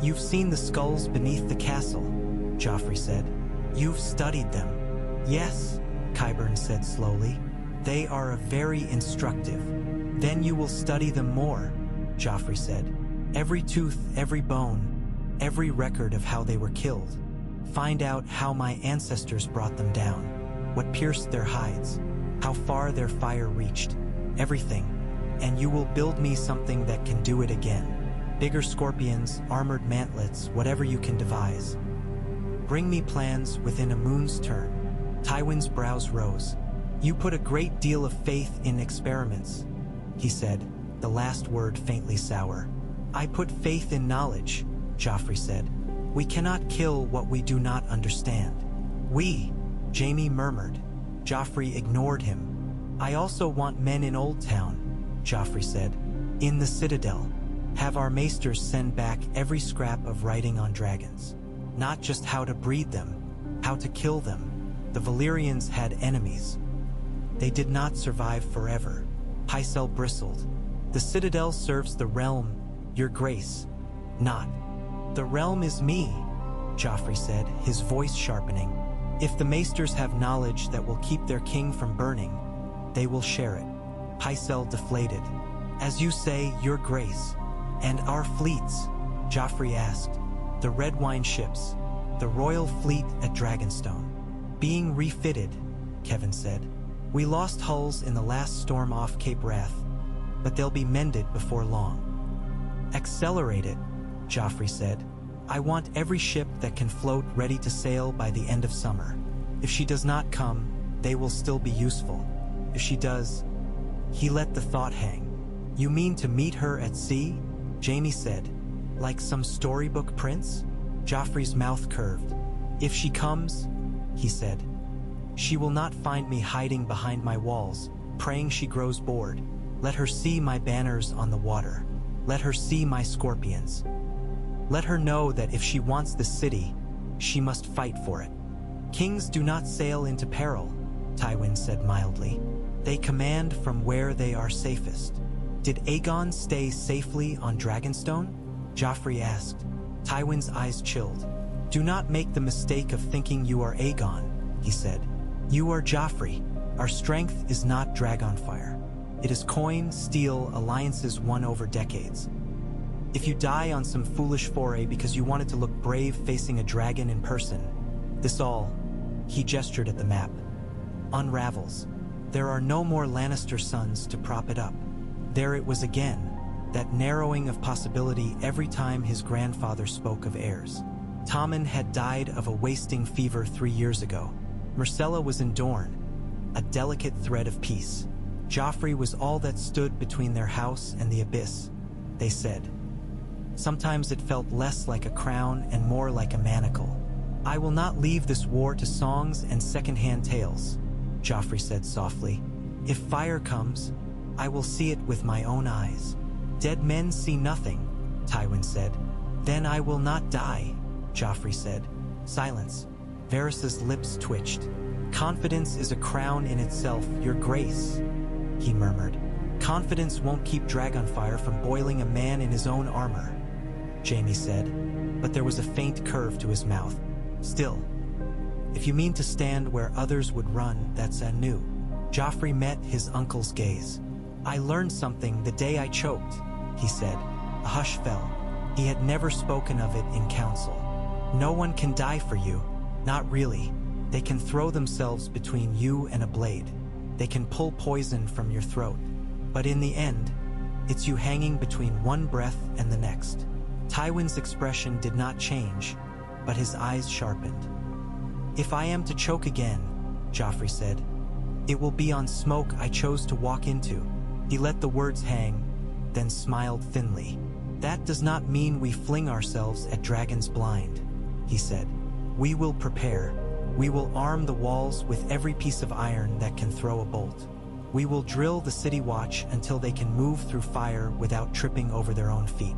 You've seen the skulls beneath the castle, Joffrey said. You've studied them. Yes, Qyburn said slowly. They are very instructive. Then you will study them more, Joffrey said. Every tooth, every bone, every record of how they were killed. Find out how my ancestors brought them down, what pierced their hides, how far their fire reached, everything. And you will build me something that can do it again. Bigger scorpions, armored mantlets, whatever you can devise. Bring me plans within a moon's turn. Tywin's brows rose. You put a great deal of faith in experiments, he said, the last word faintly sour. I put faith in knowledge, Joffrey said. We cannot kill what we do not understand. We, Jaime murmured. Joffrey ignored him. I also want men in Old Town, Joffrey said. In the Citadel. Have our maesters send back every scrap of writing on dragons. Not just how to breed them, how to kill them. The Valyrians had enemies. They did not survive forever. Pycelle bristled. The Citadel serves the realm, your grace. Not. The realm is me, Joffrey said, his voice sharpening. If the maesters have knowledge that will keep their king from burning, they will share it. Pycelle deflated. As you say, your grace. And our fleets, Joffrey asked. The red wine ships, the royal fleet at Dragonstone. Being refitted, Kevin said. We lost hulls in the last storm off Cape Wrath, but they'll be mended before long. Accelerate it, Joffrey said. I want every ship that can float ready to sail by the end of summer. If she does not come, they will still be useful. If she does, he let the thought hang. You mean to meet her at sea? Jaime said. Like some storybook prince? Joffrey's mouth curved. If she comes, he said, she will not find me hiding behind my walls, praying she grows bored. Let her see my banners on the water. Let her see my scorpions. Let her know that if she wants the city, she must fight for it. Kings do not sail into peril, Tywin said mildly. They command from where they are safest. Did Aegon stay safely on Dragonstone? Joffrey asked. Tywin's eyes chilled. Do not make the mistake of thinking you are Aegon, he said. You are Joffrey. Our strength is not Dragonfire. It is coin, steel, alliances won over decades. If you die on some foolish foray because you wanted to look brave facing a dragon in person, this all, he gestured at the map, unravels. There are no more Lannister sons to prop it up. There it was again, that narrowing of possibility every time his grandfather spoke of heirs. Tommen had died of a wasting fever 3 years ago. Myrcella was in Dorne, a delicate thread of peace. Joffrey was all that stood between their house and the abyss, they said. Sometimes it felt less like a crown and more like a manacle. I will not leave this war to songs and second-hand tales, Joffrey said softly. If fire comes, I will see it with my own eyes. Dead men see nothing, Tywin said. Then I will not die, Joffrey said. Silence. Varys's lips twitched. Confidence is a crown in itself, your grace, he murmured. Confidence won't keep Dragonfire from boiling a man in his own armor, Jaime said, but there was a faint curve to his mouth. Still, if you mean to stand where others would run, that's anew. Joffrey met his uncle's gaze. I learned something the day I choked, he said. A hush fell. He had never spoken of it in council. No one can die for you. Not really. They can throw themselves between you and a blade. They can pull poison from your throat. But in the end, it's you hanging between one breath and the next. Tywin's expression did not change, but his eyes sharpened. If I am to choke again, Joffrey said, it will be on smoke I chose to walk into. He let the words hang, then smiled thinly. That does not mean we fling ourselves at dragons blind, he said. We will prepare. We will arm the walls with every piece of iron that can throw a bolt. We will drill the city watch until they can move through fire without tripping over their own feet.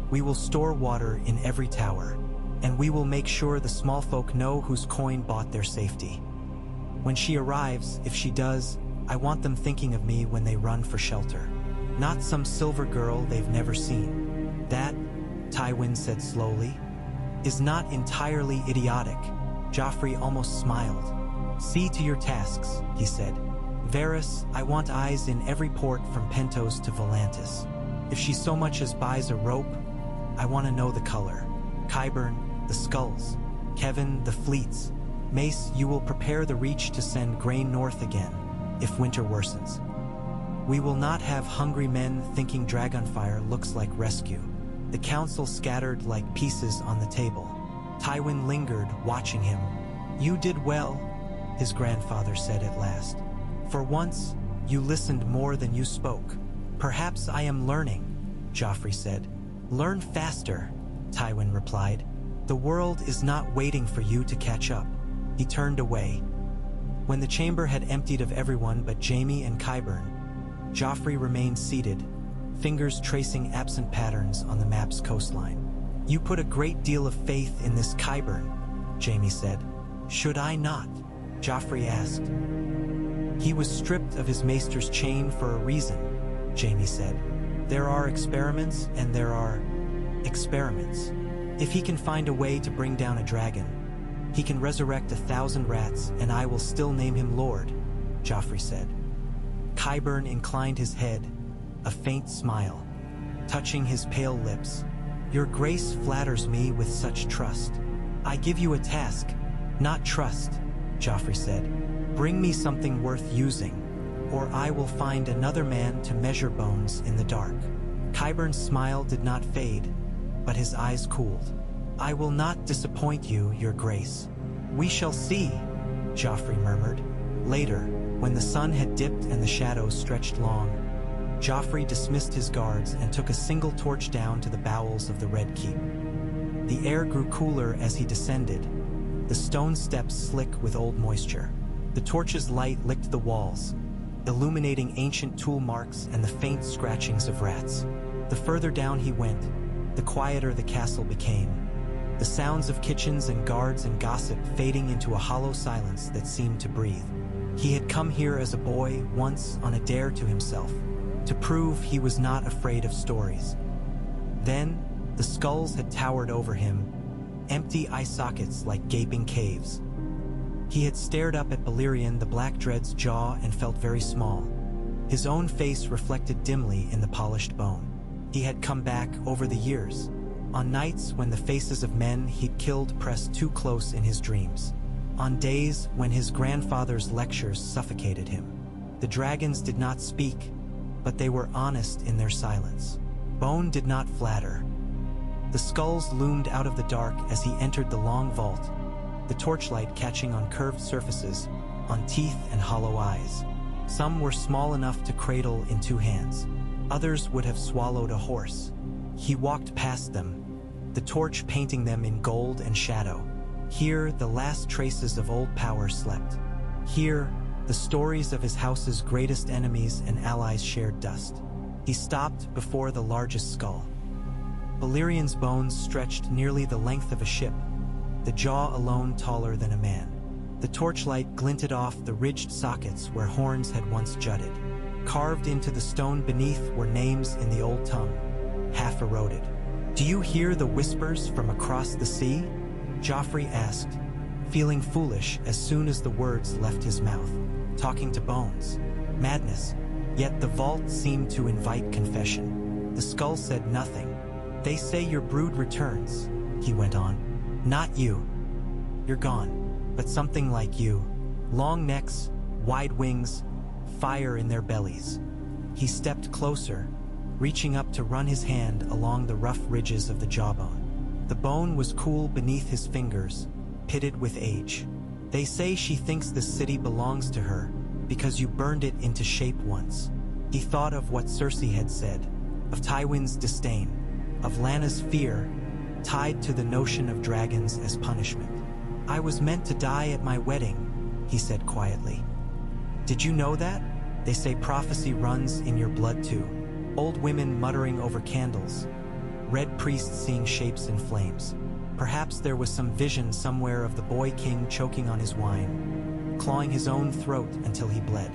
We will store water in every tower, and we will make sure the small folk know whose coin bought their safety. When she arrives, if she does, I want them thinking of me when they run for shelter. Not some silver girl they've never seen. That, Tywin said slowly, is not entirely idiotic. Joffrey almost smiled. See to your tasks, he said. Varys, I want eyes in every port from Pentos to Volantis. If she so much as buys a rope, I want to know the color. Qyburn, the skulls. Kevin, the fleets. Mace, you will prepare the Reach to send grain north again, if winter worsens. We will not have hungry men thinking Dragonfire looks like rescue. The council scattered like pieces on the table. Tywin lingered, watching him. You did well, his grandfather said at last. For once, you listened more than you spoke. Perhaps I am learning, Joffrey said. Learn faster, Tywin replied. The world is not waiting for you to catch up. He turned away. When the chamber had emptied of everyone but Jaime and Qyburn, Joffrey remained seated, fingers tracing absent patterns on the map's coastline. You put a great deal of faith in this Qyburn, Jaime said. Should I not? Joffrey asked. He was stripped of his maester's chain for a reason, Jaime said. There are experiments and there are experiments. If he can find a way to bring down a dragon, he can resurrect 1,000 rats and I will still name him Lord, Joffrey said. Qyburn inclined his head, a faint smile, touching his pale lips. Your grace flatters me with such trust. I give you a task, not trust, Joffrey said. Bring me something worth using, or I will find another man to measure bones in the dark. Qyburn's smile did not fade, but his eyes cooled. I will not disappoint you, your grace. We shall see, Joffrey murmured. Later, when the sun had dipped and the shadows stretched long, Joffrey dismissed his guards and took a single torch down to the bowels of the Red Keep. The air grew cooler as he descended, the stone steps slick with old moisture. The torch's light licked the walls, illuminating ancient tool marks and the faint scratchings of rats. The further down he went, the quieter the castle became, the sounds of kitchens and guards and gossip fading into a hollow silence that seemed to breathe. He had come here as a boy, once on a dare to himself, to prove he was not afraid of stories. Then, the skulls had towered over him, empty eye sockets like gaping caves. He had stared up at Balerion, the Black Dread's jaw, and felt very small. His own face reflected dimly in the polished bone. He had come back over the years, on nights when the faces of men he'd killed pressed too close in his dreams, on days when his grandfather's lectures suffocated him. The dragons did not speak, but they were honest in their silence. Bone did not flatter. The skulls loomed out of the dark as he entered the long vault, the torchlight catching on curved surfaces, on teeth and hollow eyes. Some were small enough to cradle in 2 hands. Others would have swallowed a horse. He walked past them, the torch painting them in gold and shadow. Here, the last traces of old power slept. Here, the stories of his house's greatest enemies and allies shared dust. He stopped before the largest skull. Balerion's bones stretched nearly the length of a ship, the jaw alone taller than a man. The torchlight glinted off the ridged sockets where horns had once jutted. Carved into the stone beneath were names in the old tongue, half eroded. "Do you hear the whispers from across the sea?" Joffrey asked, feeling foolish as soon as the words left his mouth. Talking to bones. Madness. Yet the vault seemed to invite confession. The skull said nothing. "They say your brood returns," he went on. "Not you. You're gone. But something like you. Long necks, wide wings, fire in their bellies." He stepped closer, reaching up to run his hand along the rough ridges of the jawbone. The bone was cool beneath his fingers, pitted with age. "They say she thinks this city belongs to her because you burned it into shape once." He thought of what Cersei had said, of Tywin's disdain, of Lyanna's fear, tied to the notion of dragons as punishment. "I was meant to die at my wedding," he said quietly. "Did you know that? They say prophecy runs in your blood too." Old women muttering over candles, red priests seeing shapes in flames. Perhaps there was some vision somewhere of the boy king choking on his wine, clawing his own throat until he bled.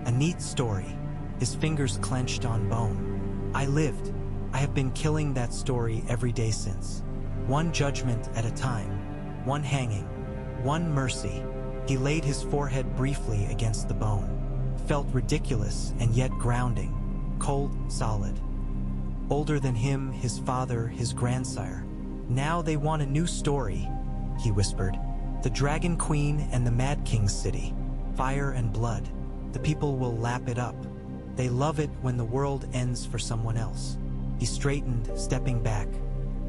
A neat story, his fingers clenched on bone. "I lived. I have been killing that story every day since. One judgment at a time, one hanging, one mercy." He laid his forehead briefly against the bone. Felt ridiculous and yet grounding, cold, solid. Older than him, his father, his grandsire. "Now they want a new story," he whispered. "The Dragon Queen and the Mad King's city. Fire and blood. The people will lap it up. They love it when the world ends for someone else." He straightened, stepping back.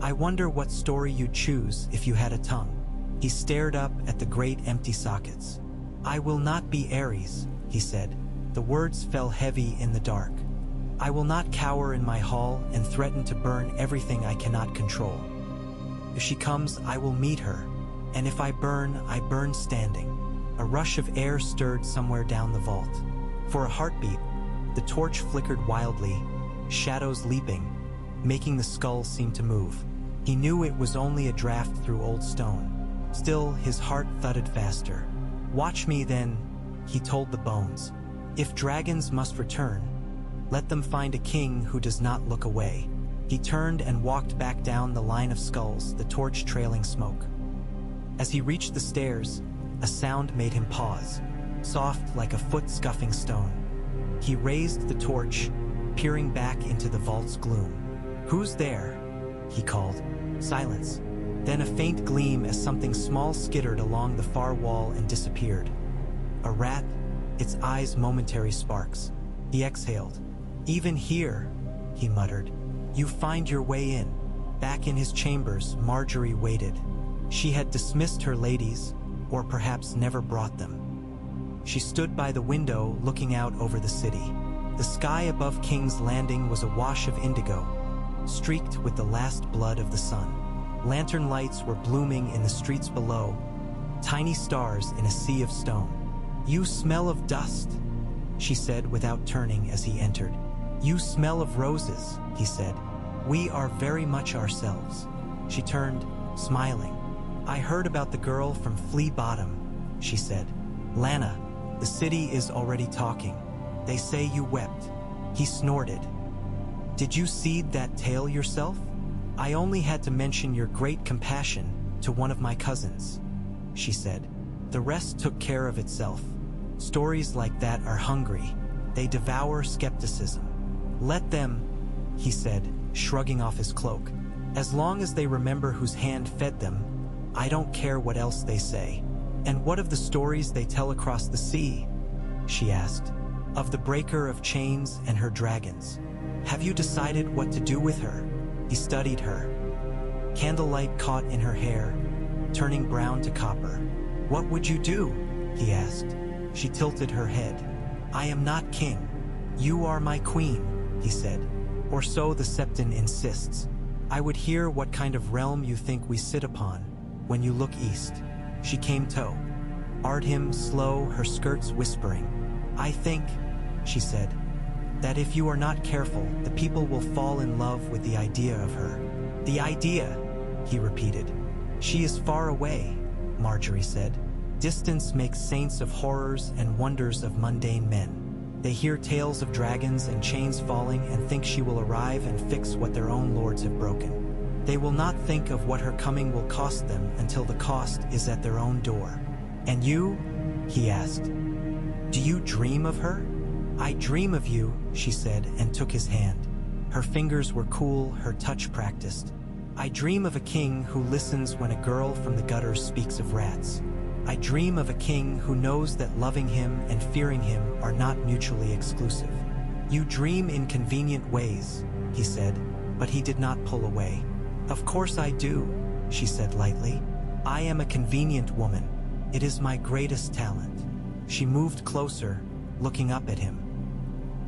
"I wonder what story you'd choose if you had a tongue." He stared up at the great empty sockets. "I will not be Ares," he said. The words fell heavy in the dark. "I will not cower in my hall and threaten to burn everything I cannot control. If she comes, I will meet her, and if I burn standing." A rush of air stirred somewhere down the vault. For a heartbeat, the torch flickered wildly, shadows leaping, making the skull seem to move. He knew it was only a draft through old stone. Still, his heart thudded faster. "Watch me then," he told the bones. "If dragons must return, let them find a king who does not look away." He turned and walked back down the line of skulls, the torch trailing smoke. As he reached the stairs, a sound made him pause, soft like a foot scuffing stone. He raised the torch, peering back into the vault's gloom. "Who's there?" he called. Silence. Then a faint gleam as something small skittered along the far wall and disappeared. A rat, its eyes momentary sparks. He exhaled. "Even here," he muttered. "You find your way in." Back in his chambers, Marjorie waited. She had dismissed her ladies, or perhaps never brought them. She stood by the window looking out over the city. The sky above King's Landing was a wash of indigo, streaked with the last blood of the sun. Lantern lights were blooming in the streets below, tiny stars in a sea of stone. "You smell of dust," she said without turning as he entered. "You smell of roses," he said. "We are very much ourselves." She turned, smiling. "I heard about the girl from Flea Bottom," she said. "Lyanna, the city is already talking. They say you wept." He snorted. "Did you seed that tale yourself?" "I only had to mention your great compassion to one of my cousins," she said. "The rest took care of itself. Stories like that are hungry. They devour skepticism." "Let them," he said, shrugging off his cloak. "As long as they remember whose hand fed them, I don't care what else they say." "And what of the stories they tell across the sea?" she asked. "Of the breaker of chains and her dragons. Have you decided what to do with her?" He studied her. Candlelight caught in her hair, turning brown to copper. "What would you do?" he asked. She tilted her head. "I am not king. You are my queen," he said. "Or so the Septon insists. I would hear what kind of realm you think we sit upon when you look east." She came to, eyed him slow, her skirts whispering. "I think," she said, "that if you are not careful, the people will fall in love with the idea of her." "The idea," he repeated. "She is far away," Marjorie said. "Distance makes saints of horrors and wonders of mundane men. They hear tales of dragons and chains falling and think she will arrive and fix what their own lords have broken. They will not think of what her coming will cost them until the cost is at their own door." "And you?" he asked. "Do you dream of her?" "I dream of you," she said, and took his hand. Her fingers were cool, her touch practiced. "I dream of a king who listens when a girl from the gutters speaks of rats. I dream of a king who knows that loving him and fearing him are not mutually exclusive." "You dream in convenient ways," he said, but he did not pull away. "Of course I do," she said lightly. "I am a convenient woman. It is my greatest talent." She moved closer, looking up at him.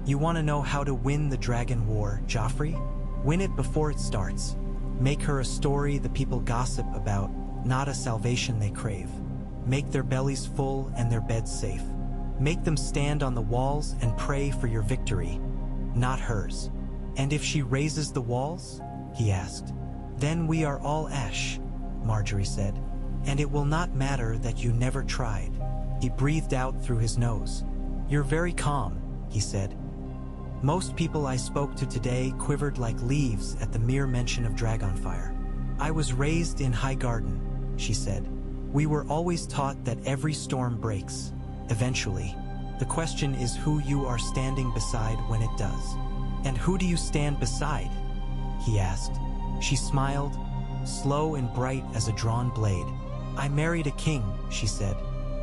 "You want to know how to win the dragon war, Joffrey? Win it before it starts. Make her a story the people gossip about, not a salvation they crave. Make their bellies full and their beds safe. Make them stand on the walls and pray for your victory, not hers." "And if she raises the walls?" he asked. "Then we are all ash," Marjorie said. "And it will not matter that you never tried." He breathed out through his nose. "You're very calm," he said. "Most people I spoke to today quivered like leaves at the mere mention of dragonfire." "I was raised in High Garden," she said. "We were always taught that every storm breaks, eventually. The question is who you are standing beside when it does." "And who do you stand beside?" he asked. She smiled, slow and bright as a drawn blade. "I married a king," she said.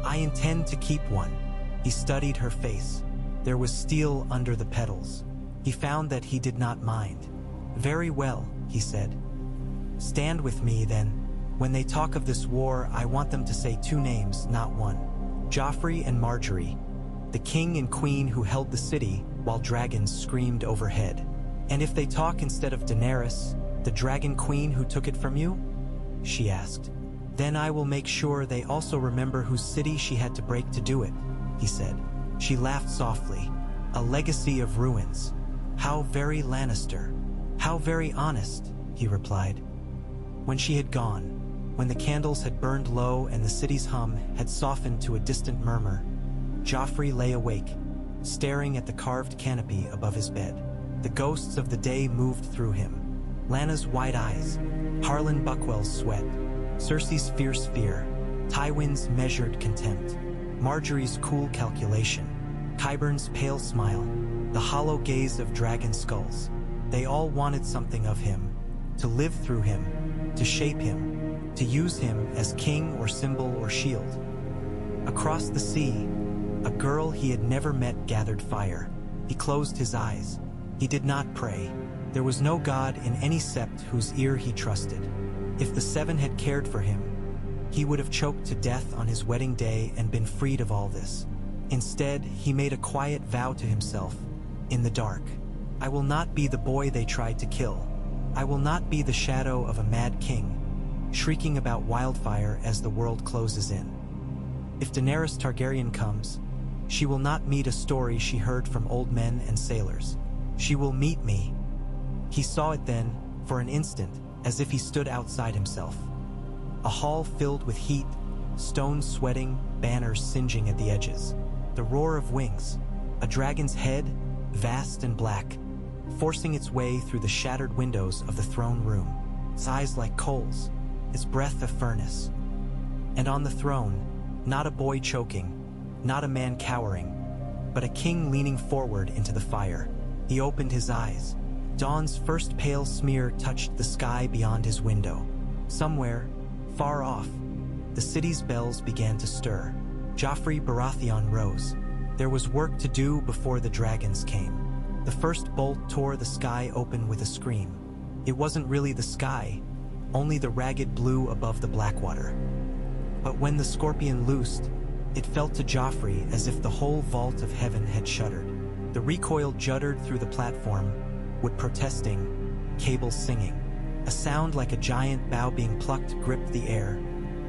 "I intend to keep one." He studied her face. There was steel under the petals. He found that he did not mind. "Very well," he said. "Stand with me, then. When they talk of this war, I want them to say two names, not one. Joffrey and Marjorie, the king and queen who held the city while dragons screamed overhead. And if they talk instead of Daenerys, the dragon queen who took it from you?" she asked. "Then I will make sure they also remember whose city she had to break to do it," he said. She laughed softly. "A legacy of ruins. How very Lannister. How very honest," he replied. When she had gone, when the candles had burned low and the city's hum had softened to a distant murmur, Joffrey lay awake, staring at the carved canopy above his bed. The ghosts of the day moved through him. Lana's wide eyes, Harlan Buckwell's sweat, Cersei's fierce fear, Tywin's measured contempt, Marjorie's cool calculation, Qyburn's pale smile, the hollow gaze of dragon skulls. They all wanted something of him, to live through him, to shape him, to use him as king or symbol or shield. Across the sea, a girl he had never met gathered fire. He closed his eyes. He did not pray. There was no god in any sept whose ear he trusted. If the Seven had cared for him, he would have choked to death on his wedding day and been freed of all this. Instead, he made a quiet vow to himself, in the dark. "I will not be the boy they tried to kill. I will not be the shadow of a mad king, shrieking about wildfire as the world closes in. If Daenerys Targaryen comes, she will not meet a story she heard from old men and sailors. She will meet me." He saw it then, for an instant, as if he stood outside himself. A hall filled with heat, stones sweating, banners singeing at the edges. The roar of wings, a dragon's head, vast and black, forcing its way through the shattered windows of the throne room, its eyes like coals, its breath a furnace. And on the throne, not a boy choking, not a man cowering, but a king leaning forward into the fire. He opened his eyes. Dawn's first pale smear touched the sky beyond his window. Somewhere, far off, the city's bells began to stir. Joffrey Baratheon rose. There was work to do before the dragons came. The first bolt tore the sky open with a scream. It wasn't really the sky, only the ragged blue above the Blackwater. But when the scorpion loosed, it felt to Joffrey as if the whole vault of heaven had shuddered. The recoil juddered through the platform, wood protesting, cables singing. A sound like a giant bough being plucked gripped the air,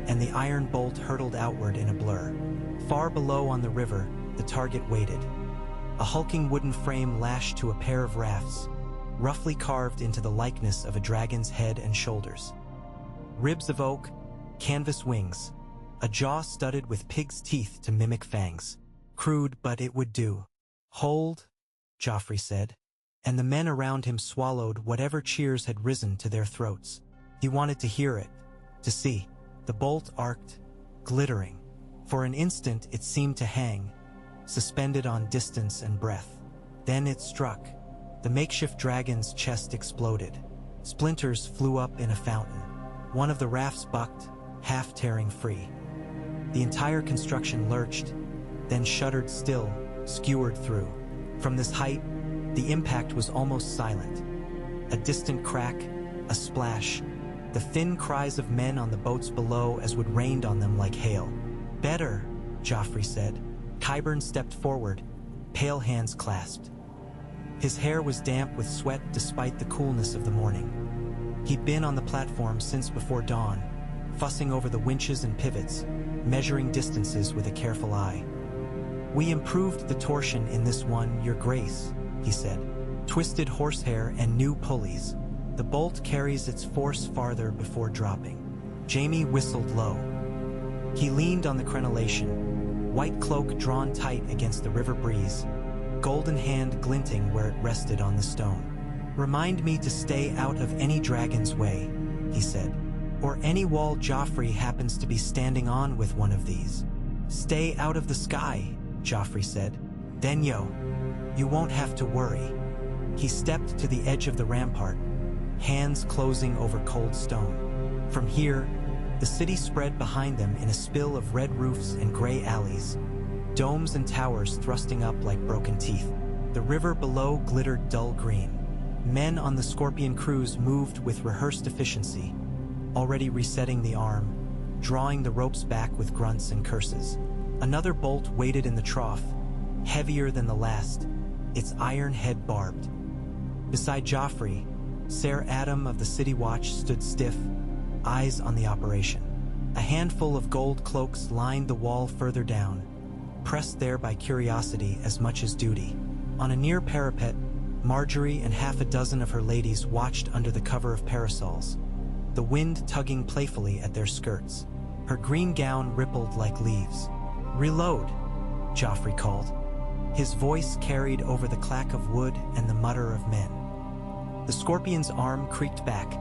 and the iron bolt hurtled outward in a blur. Far below on the river, the target waited. A hulking wooden frame lashed to a pair of rafts, roughly carved into the likeness of a dragon's head and shoulders. Ribs of oak, canvas wings, a jaw studded with pig's teeth to mimic fangs. Crude, but it would do. "Hold," Joffrey said, and the men around him swallowed whatever cheers had risen to their throats. He wanted to hear it, to see. The bolt arced, glittering. For an instant it seemed to hang, suspended on distance and breath. Then it struck. The makeshift dragon's chest exploded. Splinters flew up in a fountain. One of the rafts bucked, half tearing free. The entire construction lurched, then shuddered still, skewered through. From this height, the impact was almost silent. A distant crack, a splash, the thin cries of men on the boats below as wood rained on them like hail. "Better," Joffrey said. Qyburn stepped forward, pale hands clasped. His hair was damp with sweat despite the coolness of the morning. He'd been on the platform since before dawn, fussing over the winches and pivots, measuring distances with a careful eye. "We improved the torsion in this one, Your Grace," he said. "Twisted horsehair and new pulleys. The bolt carries its force farther before dropping." Jaime whistled low. He leaned on the crenellation, white cloak drawn tight against the river breeze, golden hand glinting where it rested on the stone. "Remind me to stay out of any dragon's way," he said, "or any wall Joffrey happens to be standing on with one of these." "Stay out of the sky," Joffrey said. "Then you won't have to worry." He stepped to the edge of the rampart, hands closing over cold stone. From here, the city spread behind them in a spill of red roofs and gray alleys, domes and towers thrusting up like broken teeth. The river below glittered dull green. Men on the Scorpion crews moved with rehearsed efficiency, already resetting the arm, drawing the ropes back with grunts and curses. Another bolt waited in the trough, heavier than the last, its iron head barbed. Beside Joffrey, Ser Adam of the City Watch stood stiff, eyes on the operation. A handful of gold cloaks lined the wall further down, pressed there by curiosity as much as duty. On a near parapet, Marjorie and half a dozen of her ladies watched under the cover of parasols, the wind tugging playfully at their skirts. Her green gown rippled like leaves. "Reload," Joffrey called. His voice carried over the clack of wood and the mutter of men. The Scorpion's arm creaked back,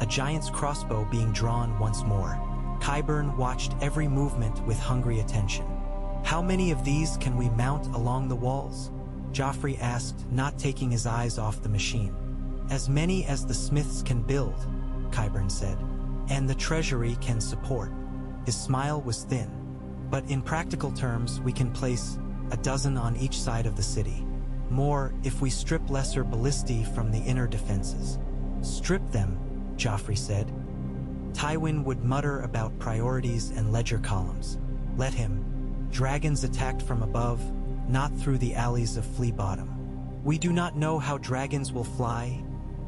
a giant's crossbow being drawn once more. Qyburn watched every movement with hungry attention. "How many of these can we mount along the walls?" Joffrey asked, not taking his eyes off the machine. "As many as the smiths can build," Qyburn said, "and the treasury can support." His smile was thin. "But in practical terms, we can place a dozen on each side of the city. More if we strip lesser ballistae from the inner defenses." "Strip them," Joffrey said. Tywin would mutter about priorities and ledger columns. Let him. Dragons attacked from above, not through the alleys of Flea Bottom. "We do not know how dragons will fly,"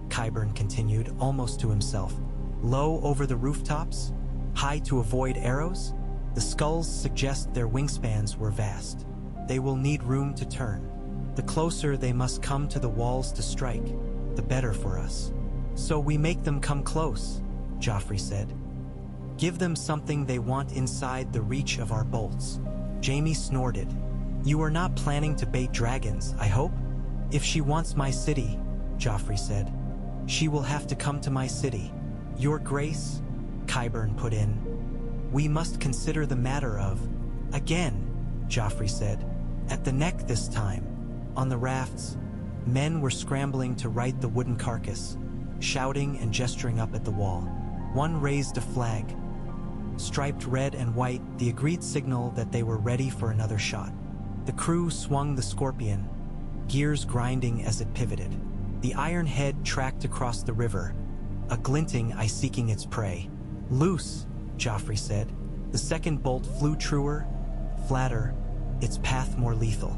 Qyburn continued, almost to himself. "Low over the rooftops? High to avoid arrows? The skulls suggest their wingspans were vast. They will need room to turn. The closer they must come to the walls to strike, the better for us. So we make them come close," Joffrey said. "Give them something they want inside the reach of our bolts." Jaime snorted. "You are not planning to bait dragons, I hope?" "If she wants my city," Joffrey said, "she will have to come to my city." "Your Grace," Qyburn put in, "we must consider the matter of—" "Again," Joffrey said, "at the neck this time." On the rafts, men were scrambling to right the wooden carcass, shouting and gesturing up at the wall. One raised a flag, striped red and white, the agreed signal that they were ready for another shot. The crew swung the Scorpion, gears grinding as it pivoted. The iron head tracked across the river, a glinting eye seeking its prey. "Loose," Joffrey said. The second bolt flew truer, flatter, its path more lethal.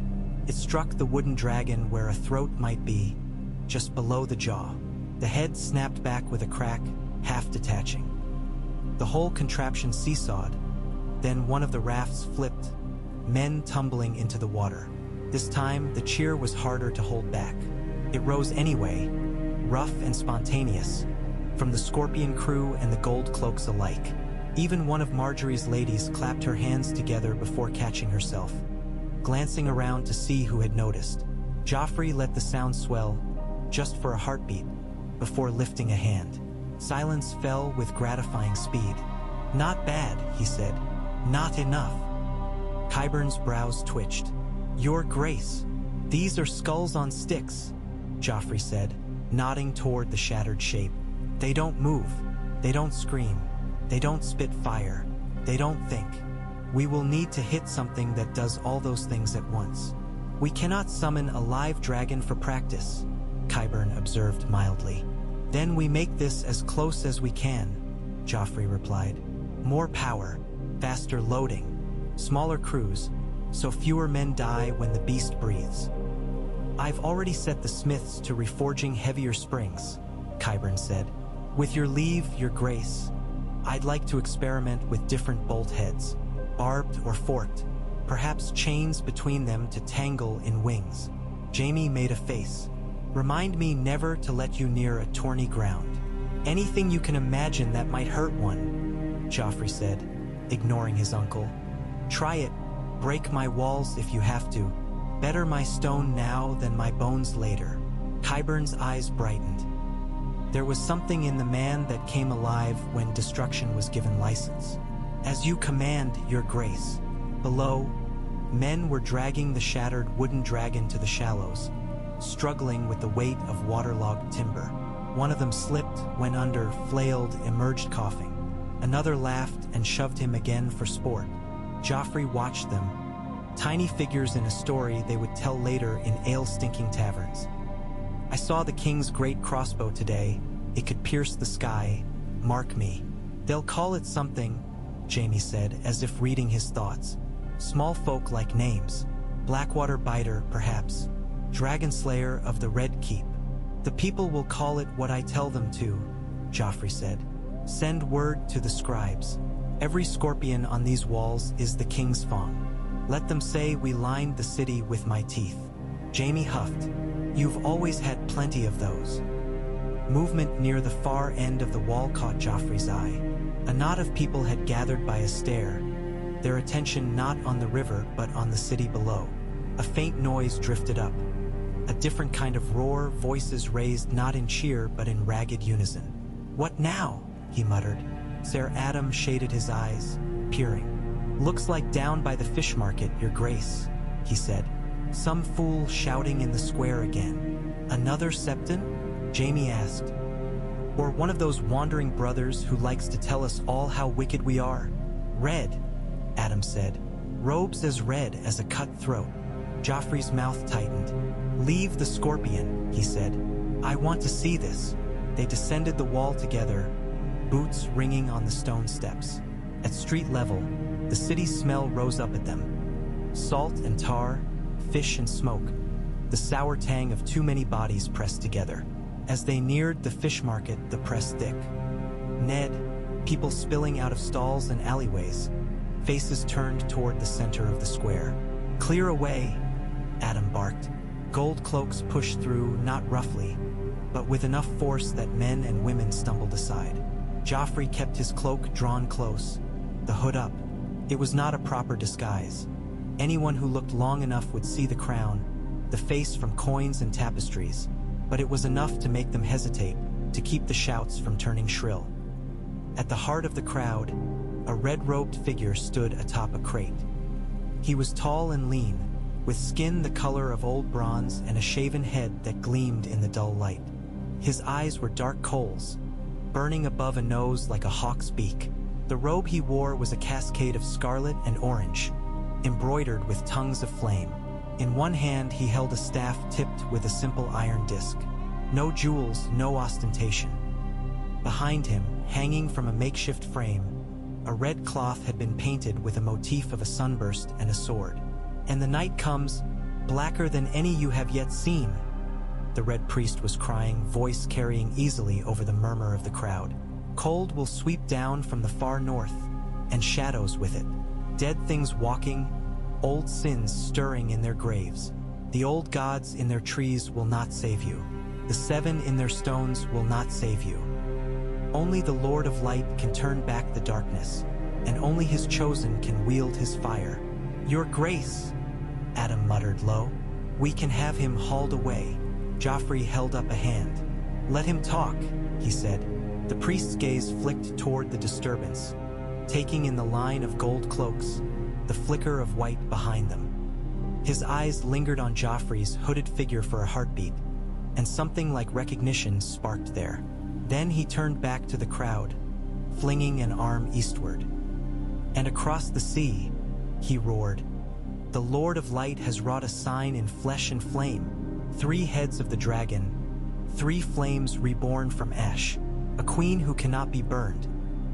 It struck the wooden dragon where a throat might be, just below the jaw. The head snapped back with a crack, half detaching. The whole contraption seesawed, then one of the rafts flipped, men tumbling into the water. This time, the cheer was harder to hold back. It rose anyway, rough and spontaneous, from the Scorpion crew and the gold cloaks alike. Even one of Marjorie's ladies clapped her hands together before catching herself, glancing around to see who had noticed. Joffrey let the sound swell, just for a heartbeat, before lifting a hand. Silence fell with gratifying speed. "Not bad," he said. "Not enough." Qyburn's brows twitched. "Your Grace, these are skulls on sticks," Joffrey said, nodding toward the shattered shape. "They don't move. They don't scream. They don't spit fire. They don't think. We will need to hit something that does all those things at once. We cannot summon a live dragon for practice," Qyburn observed mildly. "Then we make this as close as we can," Joffrey replied. "More power, faster loading, smaller crews, so fewer men die when the beast breathes." "I've already set the smiths to reforging heavier springs," Qyburn said. "With your leave, Your Grace, I'd like to experiment with different bolt heads, barbed or forked, perhaps chains between them to tangle in wings." Jaime made a face. "Remind me never to let you near a thorny ground. Anything you can imagine that might hurt one," Joffrey said, ignoring his uncle. "Try it. Break my walls if you have to. Better my stone now than my bones later." Qyburn's eyes brightened. There was something in the man that came alive when destruction was given license. "As you command, Your Grace." Below, men were dragging the shattered wooden dragon to the shallows, struggling with the weight of waterlogged timber. One of them slipped, went under, flailed, emerged coughing. Another laughed and shoved him again for sport. Joffrey watched them, tiny figures in a story they would tell later in ale-stinking taverns. "I saw the king's great crossbow today. It could pierce the sky. Mark me. They'll call it something," Jaime said, as if reading his thoughts. "Small folk like names. Blackwater Biter, perhaps. Dragonslayer of the Red Keep. The people will call it what I tell them to," Joffrey said. "Send word to the scribes. Every scorpion on these walls is the king's fawn. Let them say we lined the city with my teeth." Jaime huffed. "You've always had plenty of those." Movement near the far end of the wall caught Joffrey's eye. A knot of people had gathered by a stair, their attention not on the river but on the city below. A faint noise drifted up. A different kind of roar, voices raised not in cheer but in ragged unison. "What now?" he muttered. Ser Adam shaded his eyes, peering. "Looks like down by the fish market, Your Grace," he said. "Some fool shouting in the square again." "Another Septon?" Jaime asked. "Or one of those wandering brothers who likes to tell us all how wicked we are?" "Red," Adam said. "Robes as red as a cut throat." Joffrey's mouth tightened. "Leave the scorpion," he said. "I want to see this." They descended the wall together, boots ringing on the stone steps. At street level, the city's smell rose up at them. Salt and tar, fish and smoke, the sour tang of too many bodies pressed together. As they neared the fish market, the press thick. Ned, people spilling out of stalls and alleyways, faces turned toward the center of the square. "Clear away," Adam barked. Gold cloaks pushed through, not roughly, but with enough force that men and women stumbled aside. Joffrey kept his cloak drawn close, the hood up. It was not a proper disguise. Anyone who looked long enough would see the crown, the face from coins and tapestries, but it was enough to make them hesitate, to keep the shouts from turning shrill. At the heart of the crowd, a red-robed figure stood atop a crate. He was tall and lean, with skin the color of old bronze and a shaven head that gleamed in the dull light. His eyes were dark coals, burning above a nose like a hawk's beak. The robe he wore was a cascade of scarlet and orange, embroidered with tongues of flame. In one hand he held a staff tipped with a simple iron disc. No jewels, no ostentation. Behind him, hanging from a makeshift frame, a red cloth had been painted with a motif of a sunburst and a sword. "And the night comes, blacker than any you have yet seen," the red priest was crying, voice carrying easily over the murmur of the crowd. "Cold will sweep down from the far north, and shadows with it. Dead things walking, old sins stirring in their graves. The old gods in their trees will not save you. The seven in their stones will not save you." Only the Lord of Light can turn back the darkness, and only his chosen can wield his fire. Your grace, Adam muttered low. We can have him hauled away. Joffrey held up a hand. Let him talk, he said. The priest's gaze flicked toward the disturbance, taking in the line of gold cloaks, the flicker of white behind them. His eyes lingered on Joffrey's hooded figure for a heartbeat, and something like recognition sparked there. Then he turned back to the crowd, flinging an arm eastward. And across the sea, he roared, the Lord of Light has wrought a sign in flesh and flame, 3 heads of the dragon, 3 flames reborn from ash, a queen who cannot be burned,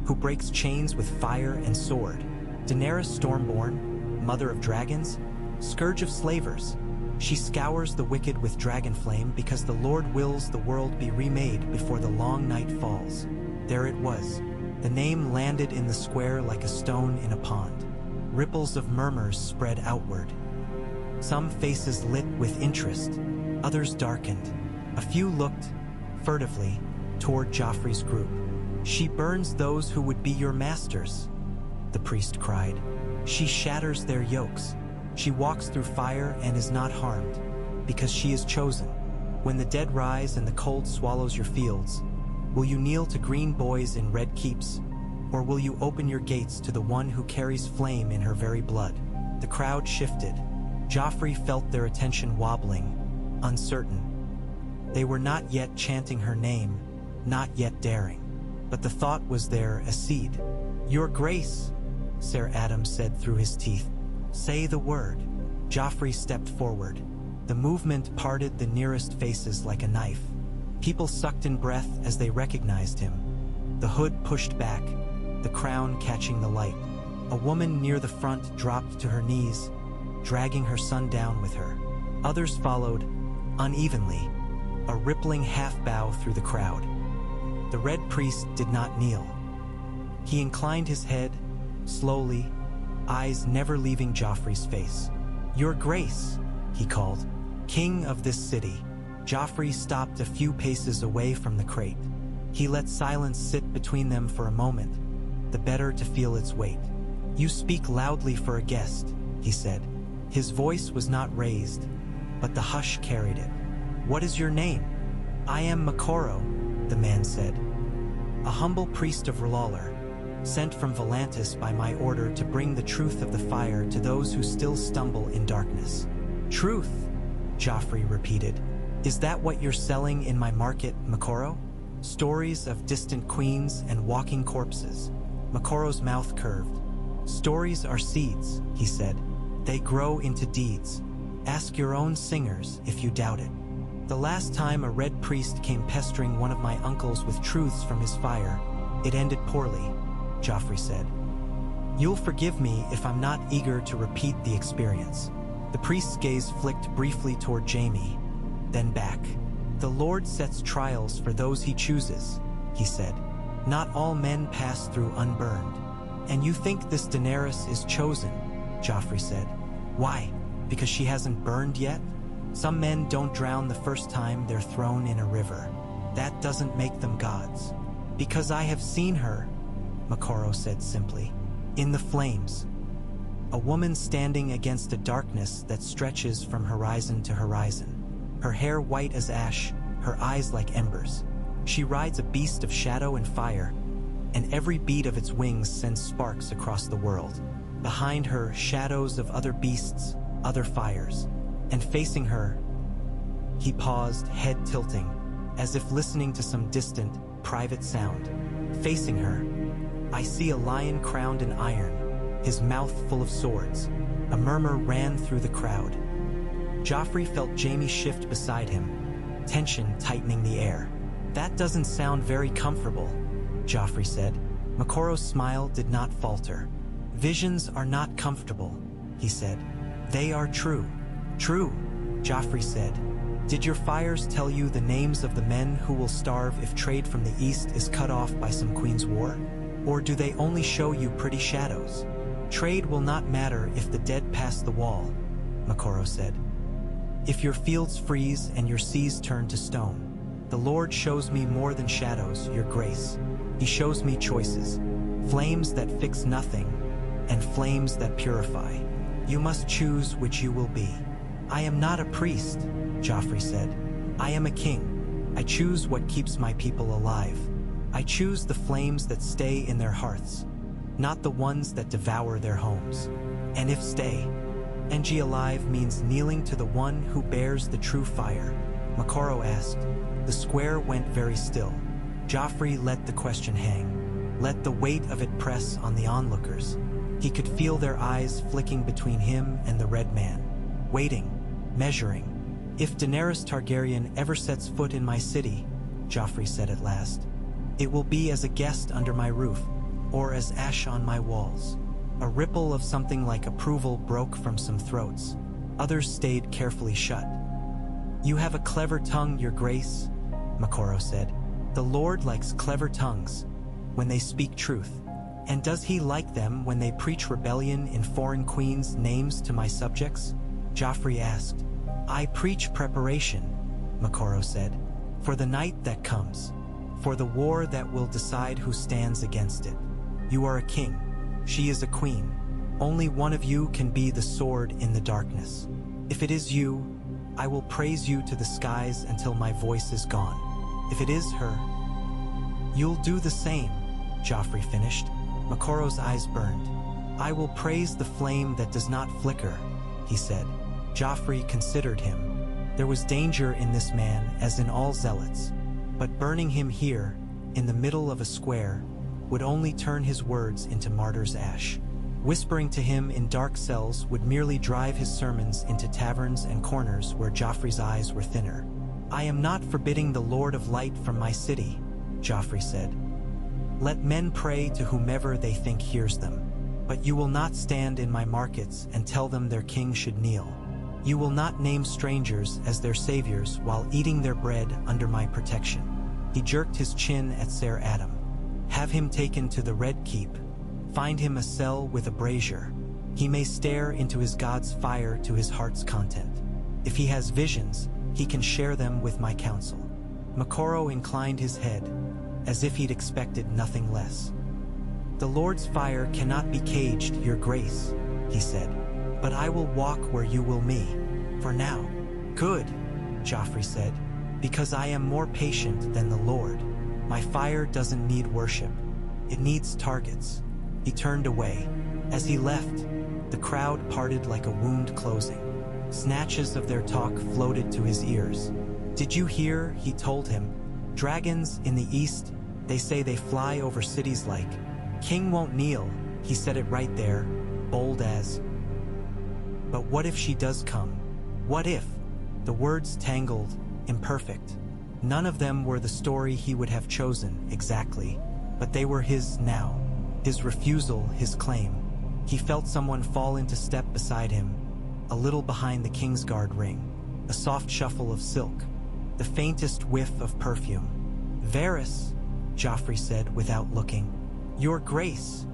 who breaks chains with fire and sword, Daenerys Stormborn, mother of dragons, scourge of slavers. She scours the wicked with dragon flame because the Lord wills the world be remade before the long night falls. There it was. The name landed in the square like a stone in a pond. Ripples of murmurs spread outward. Some faces lit with interest, others darkened. A few looked, furtively, toward Joffrey's group. She burns those who would be your masters, the priest cried. She shatters their yokes. She walks through fire and is not harmed, because she is chosen. When the dead rise and the cold swallows your fields, will you kneel to green boys in red keeps, or will you open your gates to the one who carries flame in her very blood? The crowd shifted. Joffrey felt their attention wobbling, uncertain. They were not yet chanting her name, not yet daring. But the thought was there, a seed. Your grace, Ser Adam said through his teeth. Say the word. Joffrey stepped forward. The movement parted the nearest faces like a knife. People sucked in breath as they recognized him. The hood pushed back, the crown catching the light. A woman near the front dropped to her knees, dragging her son down with her. Others followed, unevenly, a rippling half-bow through the crowd. The red priest did not kneel. He inclined his head, slowly, eyes never leaving Joffrey's face. Your grace, he called, king of this city. Joffrey stopped a few paces away from the crate. He let silence sit between them for a moment, the better to feel its weight. You speak loudly for a guest, he said. His voice was not raised, but the hush carried it. What is your name? I am Makoro, the man said. A humble priest of R'hllor, sent from Volantis by my order to bring the truth of the fire to those who still stumble in darkness. Truth, Joffrey repeated. Is that what you're selling in my market, Makoro? Stories of distant queens and walking corpses. Makoro's mouth curved. Stories are seeds, he said. They grow into deeds. Ask your own singers if you doubt it. The last time a red priest came pestering one of my uncles with truths from his fire, it ended poorly, Joffrey said. You'll forgive me if I'm not eager to repeat the experience. The priest's gaze flicked briefly toward Jaime, then back. The Lord sets trials for those he chooses, he said. Not all men pass through unburned. And you think this Daenerys is chosen, Joffrey said. Why? Because she hasn't burned yet? Some men don't drown the first time they're thrown in a river. That doesn't make them gods. Because I have seen her, Makoro said simply, in the flames. A woman standing against a darkness that stretches from horizon to horizon. Her hair white as ash, her eyes like embers. She rides a beast of shadow and fire, and every beat of its wings sends sparks across the world. Behind her, shadows of other beasts, other fires. And facing her, he paused, head tilting, as if listening to some distant, private sound. Facing her, I see a lion crowned in iron, his mouth full of swords. A murmur ran through the crowd. Joffrey felt Jaime shift beside him, tension tightening the air. That doesn't sound very comfortable, Joffrey said. Makoro's smile did not falter. Visions are not comfortable, he said. They are true. True, Joffrey said. Did your fires tell you the names of the men who will starve if trade from the east is cut off by some queen's war? Or do they only show you pretty shadows? Trade will not matter if the dead pass the wall, Makoro said. If your fields freeze and your seas turn to stone. The Lord shows me more than shadows, your grace. He shows me choices, flames that fix nothing, and flames that purify. You must choose which you will be. I am not a priest, Joffrey said. I am a king. I choose what keeps my people alive. I choose the flames that stay in their hearts, not the ones that devour their homes. And if stay, Engie alive means kneeling to the one who bears the true fire, Makoro asked. The square went very still. Joffrey let the question hang, let the weight of it press on the onlookers. He could feel their eyes flicking between him and the Red Man, waiting, measuring. If Daenerys Targaryen ever sets foot in my city, Joffrey said at last, it will be as a guest under my roof, or as ash on my walls. A ripple of something like approval broke from some throats. Others stayed carefully shut. You have a clever tongue, your grace, Makoro said. The Lord likes clever tongues when they speak truth. And does he like them when they preach rebellion in foreign queens' names to my subjects? Joffrey asked. I preach preparation, Makoro said, for the night that comes, for the war that will decide who stands against it. You are a king. She is a queen. Only one of you can be the sword in the darkness. If it is you, I will praise you to the skies until my voice is gone. If it is her, you'll do the same, Joffrey finished. Makoro's eyes burned. I will praise the flame that does not flicker, he said. Joffrey considered him. There was danger in this man as in all zealots, but burning him here, in the middle of a square, would only turn his words into martyr's ash. Whispering to him in dark cells would merely drive his sermons into taverns and corners where Joffrey's eyes were thinner. I am not forbidding the Lord of Light from my city, Joffrey said. Let men pray to whomever they think hears them. But you will not stand in my markets and tell them their king should kneel. You will not name strangers as their saviors while eating their bread under my protection. He jerked his chin at Ser Adam. Have him taken to the Red Keep. Find him a cell with a brazier. He may stare into his god's fire to his heart's content. If he has visions, he can share them with my council. Makoro inclined his head, as if he'd expected nothing less. The Lord's fire cannot be caged, your grace, he said. But I will walk where you will me, for now. Good, Joffrey said, because I am more patient than the Lord. My fire doesn't need worship. It needs targets. He turned away. As he left, the crowd parted like a wound closing. Snatches of their talk floated to his ears. Did you hear, he told him. Dragons in the east, they say they fly over cities like. King won't kneel, he said it right there, bold as. But what if she does come? What if? The words tangled, imperfect. None of them were the story he would have chosen, exactly, but they were his now. His refusal, his claim. He felt someone fall into step beside him, a little behind the Kingsguard ring, a soft shuffle of silk, the faintest whiff of perfume. Varys, Joffrey said without looking. Your grace,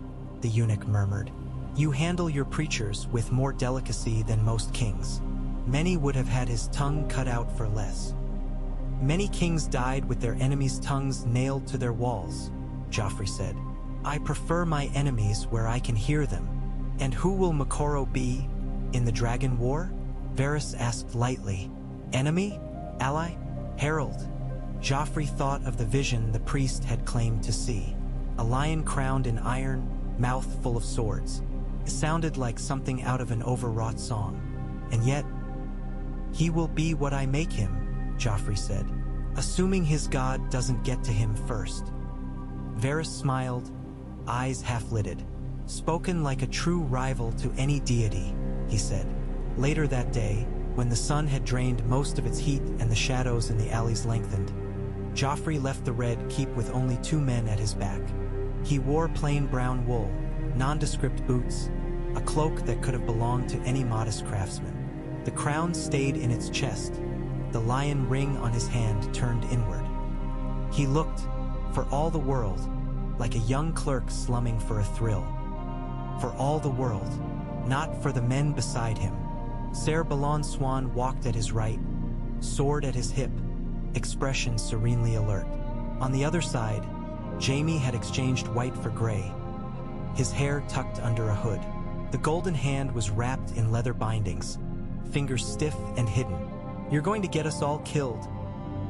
the eunuch murmured. You handle your preachers with more delicacy than most kings. Many would have had his tongue cut out for less. Many kings died with their enemies' tongues nailed to their walls, Joffrey said. I prefer my enemies where I can hear them. And who will Makoro be in the Dragon War? Varys asked lightly. Enemy? Ally? Herald? Joffrey thought of the vision the priest had claimed to see. A lion crowned in iron, mouth full of swords. It sounded like something out of an overwrought song. And yet, he will be what I make him, Joffrey said, assuming his god doesn't get to him first. Varys smiled, eyes half-lidded. Spoken like a true rival to any deity, he said. Later that day, when the sun had drained most of its heat and the shadows in the alleys lengthened, Joffrey left the Red Keep with only 2 men at his back. He wore plain brown wool, nondescript boots, a cloak that could have belonged to any modest craftsman. The crown stayed in its chest, the lion ring on his hand turned inward. He looked, for all the world, like a young clerk slumming for a thrill. For all the world, not for the men beside him. Ser Balon Swan walked at his right, sword at his hip, expression serenely alert. On the other side, Jaime had exchanged white for gray, his hair tucked under a hood. The golden hand was wrapped in leather bindings, fingers stiff and hidden. "You're going to get us all killed,"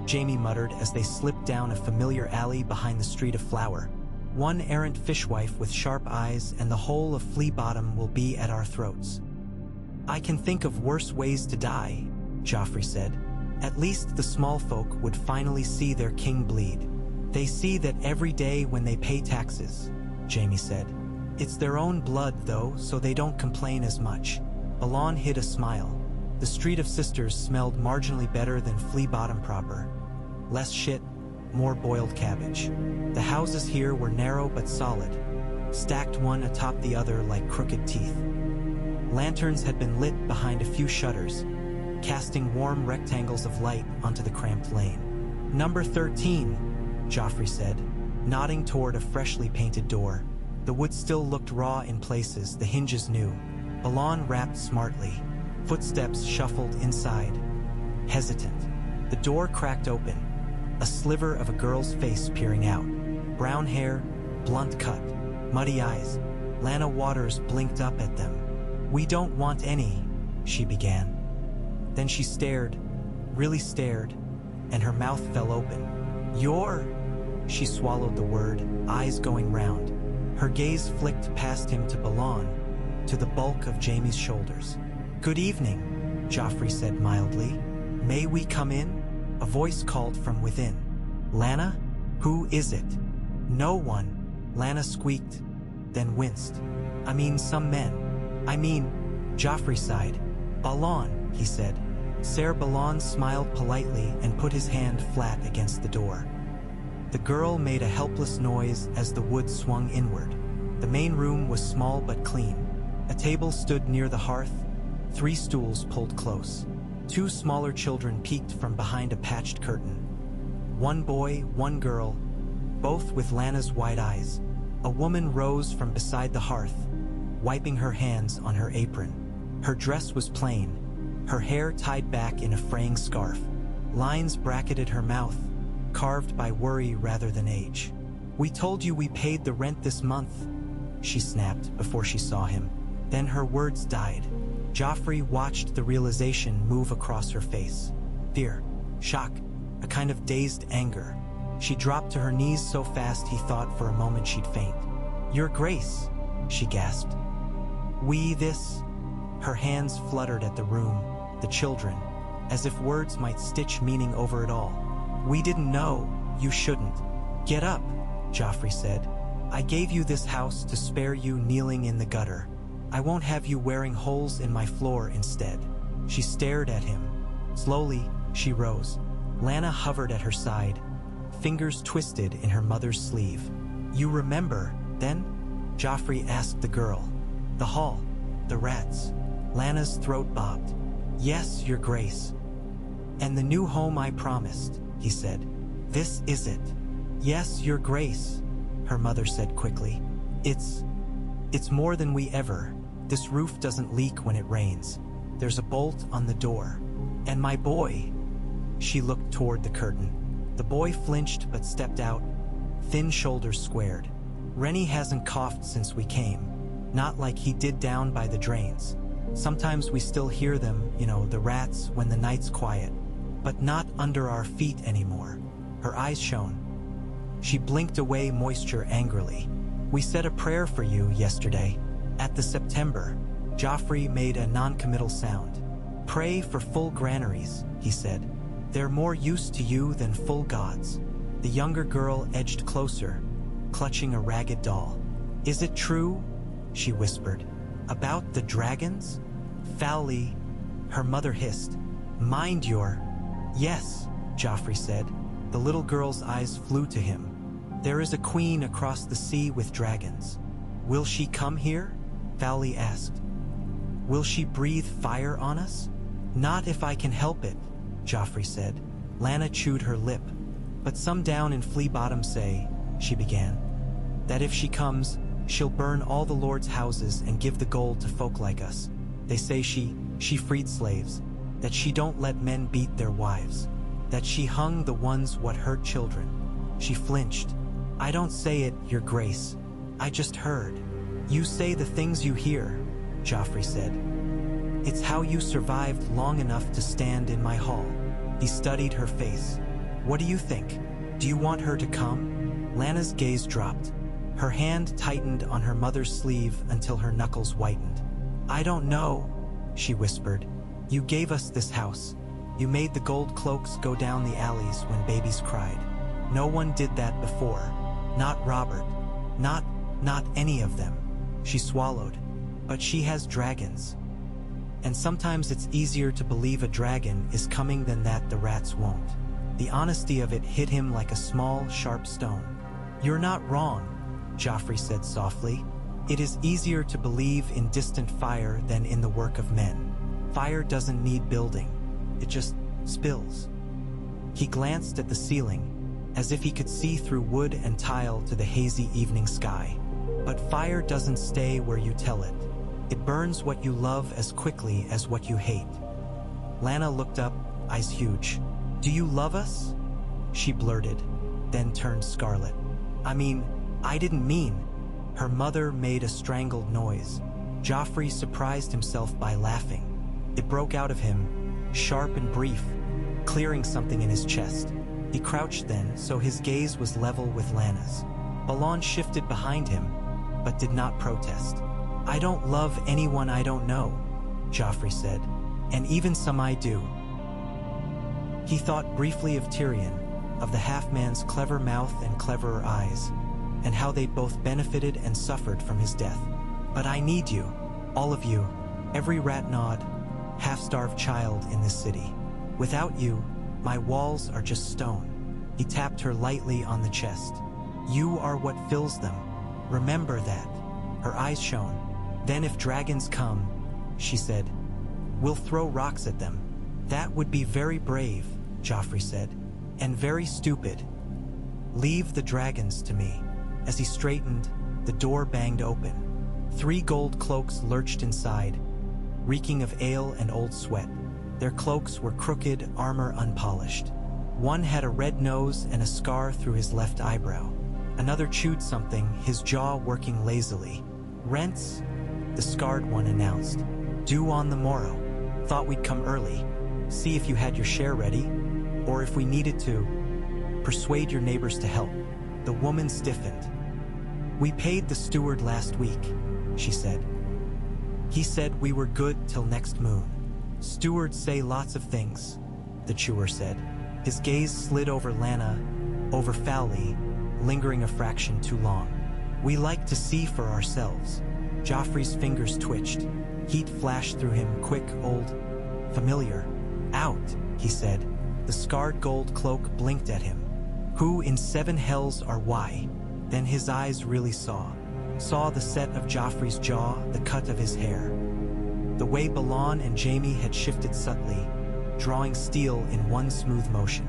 Jaime muttered as they slipped down a familiar alley behind the street of flour. "One errant fishwife with sharp eyes and the whole of Flea Bottom will be at our throats." "I can think of worse ways to die," Joffrey said. "At least the small folk would finally see their king bleed." "They see that every day when they pay taxes," Jaime said. "It's their own blood, though, so they don't complain as much." Balon hid a smile. The Street of Sisters smelled marginally better than Flea Bottom proper. Less shit, more boiled cabbage. The houses here were narrow but solid, stacked one atop the other like crooked teeth. Lanterns had been lit behind a few shutters, casting warm rectangles of light onto the cramped lane. "Number 13, Joffrey said, nodding toward a freshly painted door. The wood still looked raw in places, the hinges new. Balon rapped smartly. Footsteps shuffled inside, hesitant. The door cracked open, a sliver of a girl's face peering out. Brown hair, blunt cut, muddy eyes. Lana Waters blinked up at them. "We don't want any," she began. Then she stared, really stared, and her mouth fell open. "You're..." She swallowed the word, eyes going round. Her gaze flicked past him to Balon, to the bulk of Jaime's shoulders. "Good evening," Joffrey said mildly. "May we come in?" A voice called from within. "Lana? Who is it?" "No one," Lana squeaked, then winced. "I mean some men. Joffrey sighed. "Balon," he said. Ser Balon smiled politely and put his hand flat against the door. The girl made a helpless noise as the wood swung inward. The main room was small but clean. A table stood near the hearth, 3 stools pulled close. 2 smaller children peeked from behind a patched curtain. 1 boy, 1 girl, both with Lana's wide eyes. A woman rose from beside the hearth, wiping her hands on her apron. Her dress was plain, her hair tied back in a fraying scarf. Lines bracketed her mouth, carved by worry rather than age. "We told you we paid the rent this month," she snapped before she saw him. Then her words died. Joffrey watched the realization move across her face. Fear, shock, a kind of dazed anger. She dropped to her knees so fast he thought for a moment she'd faint. "Your Grace," she gasped. "We this..." Her hands fluttered at the room, the children, as if words might stitch meaning over it all. "We didn't know. You shouldn't." "Get up," Joffrey said. "I gave you this house to spare you kneeling in the gutter. I won't have you wearing holes in my floor instead." She stared at him. Slowly, she rose. Lana hovered at her side, fingers twisted in her mother's sleeve. "You remember, then?" Joffrey asked the girl. "The hall, the rats." Lana's throat bobbed. "Yes, Your Grace." "And the new home I promised," he said. "This is it." "Yes, Your Grace," her mother said quickly. It's more than we ever. This roof doesn't leak when it rains. There's a bolt on the door. And my boy." She looked toward the curtain. The boy flinched but stepped out, thin shoulders squared. "Rennie hasn't coughed since we came. Not like he did down by the drains. Sometimes we still hear them, the rats, when the night's quiet. But not under our feet anymore." Her eyes shone. She blinked away moisture angrily. "We said a prayer for you yesterday. At the September." Joffrey made a non-committal sound. "Pray for full granaries," he said. "They're more use to you than full gods." The younger girl edged closer, clutching a ragged doll. "Is it true?" she whispered. "About the dragons?" Foully, her mother hissed. "Mind your..." "Yes," Joffrey said. The little girl's eyes flew to him. "There is a queen across the sea with dragons. Will she come here?" Fowley asked. "Will she breathe fire on us?" "Not if I can help it," Joffrey said. Lana chewed her lip. "But some down in Flea Bottom say," she began, "that if she comes, she'll burn all the lord's houses and give the gold to folk like us. They say she freed slaves, that she don't let men beat their wives. that she hung the ones what hurt children. She flinched. I don't say it, Your Grace. I just heard. You say the things you hear, Joffrey said. It's how you survived long enough to stand in my hall. He studied her face. What do you think? Do you want her to come? Lana's gaze dropped. Her hand tightened on her mother's sleeve until her knuckles whitened. I don't know, she whispered. You gave us this house. You made the gold cloaks go down the alleys when babies cried. No one did that before. Not Robert. Not any of them. She swallowed. But she has dragons. And sometimes it's easier to believe a dragon is coming than that the rats won't. The honesty of it hit him like a small, sharp stone. You're not wrong, Joffrey said softly. It is easier to believe in distant fire than in the work of men. Fire doesn't need building. It just spills. He glanced at the ceiling, as if he could see through wood and tile to the hazy evening sky. But fire doesn't stay where you tell it. It burns what you love as quickly as what you hate. Lana looked up, eyes huge. Do you love us? She blurted, then turned scarlet. I didn't mean. Her mother made a strangled noise. Joffrey surprised himself by laughing. It broke out of him, sharp and brief, clearing something in his chest. He crouched then, so his gaze was level with Lana's. Balon shifted behind him, but did not protest. I don't love anyone I don't know, Joffrey said, and even some I do. He thought briefly of Tyrion, of the half-man's clever mouth and cleverer eyes, and how they'd both benefited and suffered from his death. But I need you, all of you, every rat-gnawed, half-starved child in this city. Without you, my walls are just stone. He tapped her lightly on the chest. You are what fills them. Remember that. Her eyes shone. Then if dragons come, she said, we'll throw rocks at them. That would be very brave, Joffrey said, and very stupid. Leave the dragons to me. As he straightened, the door banged open. 3 gold cloaks lurched inside, reeking of ale and old sweat. Their cloaks were crooked, armor unpolished. One had a red nose and a scar through his left eyebrow. Another chewed something, his jaw working lazily. Rents? The scarred one announced. Due on the morrow. Thought we'd come early. See if you had your share ready, or if we needed to, persuade your neighbors to help. The woman stiffened. We paid the steward last week, she said. He said we were good till next moon. Stewards say lots of things, the chewer said. His gaze slid over Lana, over Fowley, lingering a fraction too long. We like to see for ourselves. Joffrey's fingers twitched. Heat flashed through him, quick, old, familiar. Out, he said. The scarred gold cloak blinked at him. Who in 7 hells are why? Then his eyes really saw the set of Joffrey's jaw, the cut of his hair. The way Balon and Jaime had shifted subtly, drawing steel in one smooth motion.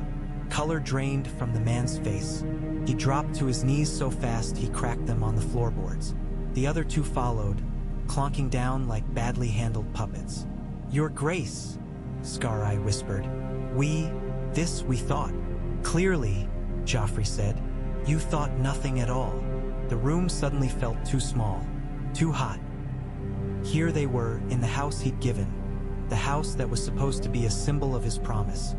Color drained from the man's face. He dropped to his knees so fast he cracked them on the floorboards. The other 2 followed, clonking down like badly handled puppets. Your Grace, Scar-Eye whispered. We thought. Clearly, Joffrey said, you thought nothing at all. The room suddenly felt too small, too hot. Here they were, in the house he'd given, the house that was supposed to be a symbol of his promise.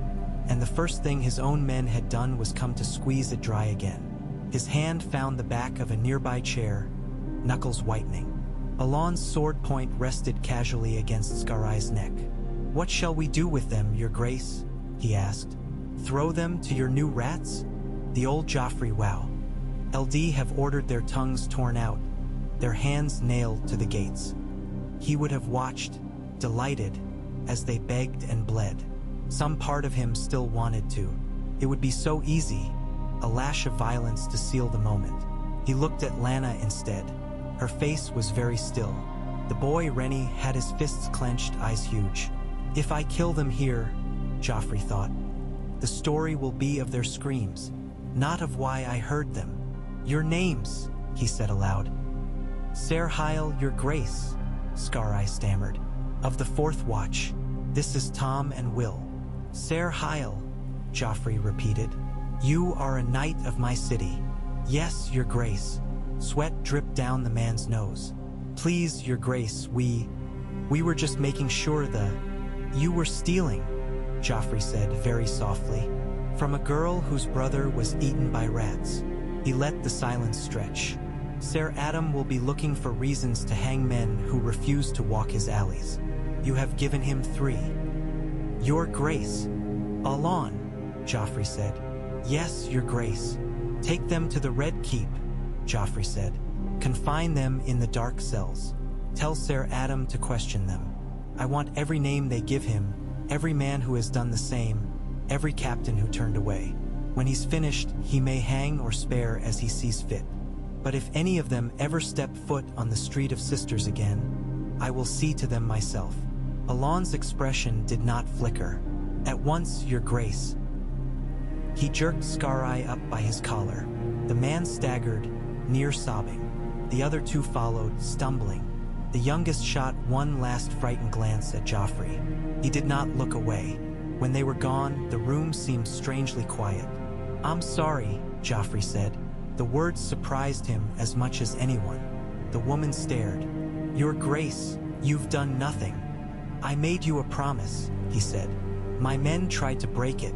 And the first thing his own men had done was come to squeeze it dry again. His hand found the back of a nearby chair, knuckles whitening. Balon's sword point rested casually against Scar-Eye's neck. What shall we do with them, Your Grace? He asked. Throw them to your new rats? The old Joffrey wow. LD have ordered their tongues torn out, their hands nailed to the gates. He would have watched, delighted, as they begged and bled. Some part of him still wanted to. It would be so easy, a lash of violence to seal the moment. He looked at Lana instead. Her face was very still. The boy Rennie had his fists clenched, eyes huge. If I kill them here, Joffrey thought, the story will be of their screams, not of why I heard them. Your names, he said aloud. Ser Heil, Your Grace, Scar-Eye stammered. Of the 4th watch, this is Tom and Will. Ser Heil, Joffrey repeated. "You are a knight of my city." "Yes, your grace." Sweat dripped down the man's nose. "Please, your grace, we were just making sure You were stealing," Joffrey said very softly, "from a girl whose brother was eaten by rats." He let the silence stretch. "Ser Adam will be looking for reasons to hang men who refuse to walk his alleys. You have given him 3. Your grace." "Alon," Joffrey said. "Yes, your grace." "Take them to the Red Keep," Joffrey said. "Confine them in the dark cells. Tell Ser Adam to question them. I want every name they give him, every man who has done the same, every captain who turned away. When he's finished, he may hang or spare as he sees fit. But if any of them ever step foot on the Street of Sisters again, I will see to them myself." Alon's expression did not flicker. "At once, your grace." He jerked Scar-Eye up by his collar. The man staggered, near sobbing. The other 2 followed, stumbling. The youngest shot one last frightened glance at Joffrey. He did not look away. When they were gone, the room seemed strangely quiet. "I'm sorry," Joffrey said. The words surprised him as much as anyone. The woman stared. "Your grace, you've done nothing." "I made you a promise," he said. "My men tried to break it.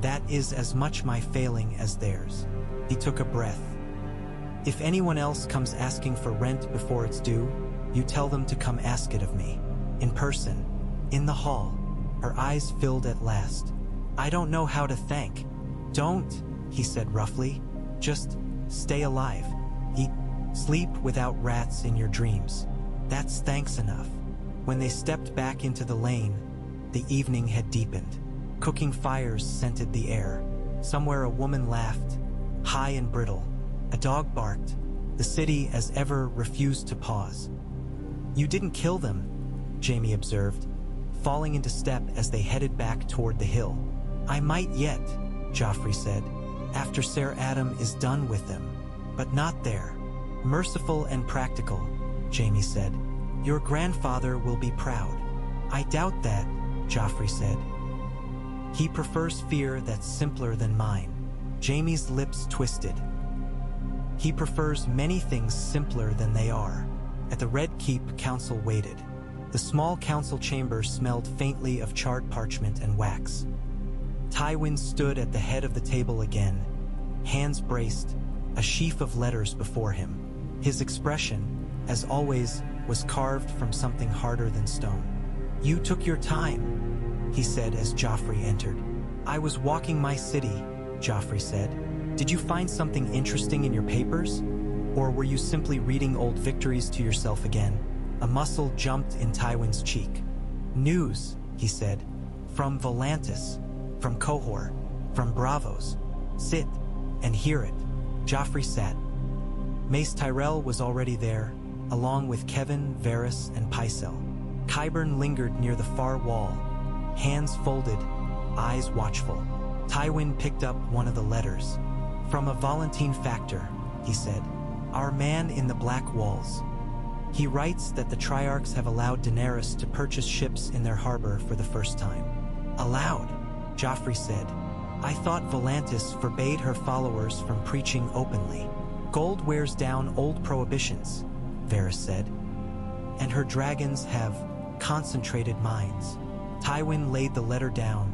That is as much my failing as theirs." He took a breath. "If anyone else comes asking for rent before it's due, you tell them to come ask it of me. In person. In the hall." Her eyes filled at last. "I don't know how to thank." "Don't," he said roughly. "Just stay alive. Eat, sleep without rats in your dreams. That's thanks enough." When they stepped back into the lane, the evening had deepened. Cooking fires scented the air. Somewhere a woman laughed, high and brittle. A dog barked. The city, as ever, refused to pause. "You didn't kill them," Jaime observed, falling into step as they headed back toward the hill. "I might yet," Joffrey said, "after Ser Adam is done with them. But not there." "Merciful and practical," Jaime said. "Your grandfather will be proud." "I doubt that," Joffrey said. "He prefers fear that's simpler than mine." Jaime's lips twisted. "He prefers many things simpler than they are." At the Red Keep, council waited. The small council chamber smelled faintly of charred parchment and wax. Tywin stood at the head of the table again, hands braced, a sheaf of letters before him. His expression, as always, was carved from something harder than stone. "You took your time," he said as Joffrey entered. "I was walking my city," Joffrey said. "Did you find something interesting in your papers? Or were you simply reading old victories to yourself again?" A muscle jumped in Tywin's cheek. "News," he said. "From Volantis, from Cohor, from Bravos. Sit and hear it." Joffrey sat. Mace Tyrell was already there, along with Kevin, Varys, and Pycelle. Qyburn lingered near the far wall, hands folded, eyes watchful. Tywin picked up one of the letters. "From a Volantine factor," he said. "Our man in the Black Walls. He writes that the Triarchs have allowed Daenerys to purchase ships in their harbor for the first time." "Allowed," Joffrey said. "I thought Volantis forbade her followers from preaching openly." "Gold wears down old prohibitions," Varys said. "And her dragons have concentrated minds." Tywin laid the letter down,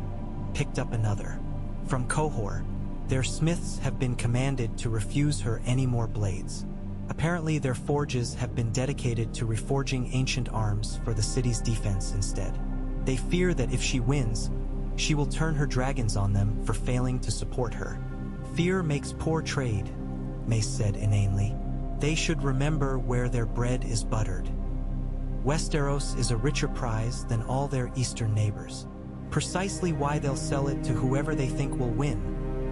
picked up another. "From Cohor, their smiths have been commanded to refuse her any more blades. Apparently their forges have been dedicated to reforging ancient arms for the city's defense instead. They fear that if she wins, she will turn her dragons on them for failing to support her." "Fear makes poor trade," Mace said inanely. "They should remember where their bread is buttered. Westeros is a richer prize than all their eastern neighbors. Precisely why they'll sell it to whoever they think will win,"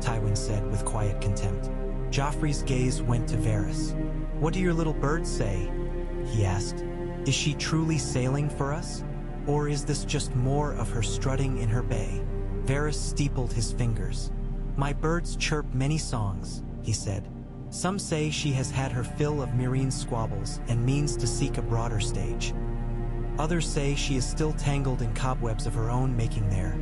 Tywin said with quiet contempt. Joffrey's gaze went to Varys. "What do your little birds say?" he asked. "Is she truly sailing for us? Or is this just more of her strutting in her bay?" Varys steepled his fingers. "My birds chirp many songs," he said. "Some say she has had her fill of Meereen squabbles and means to seek a broader stage. Others say she is still tangled in cobwebs of her own making there.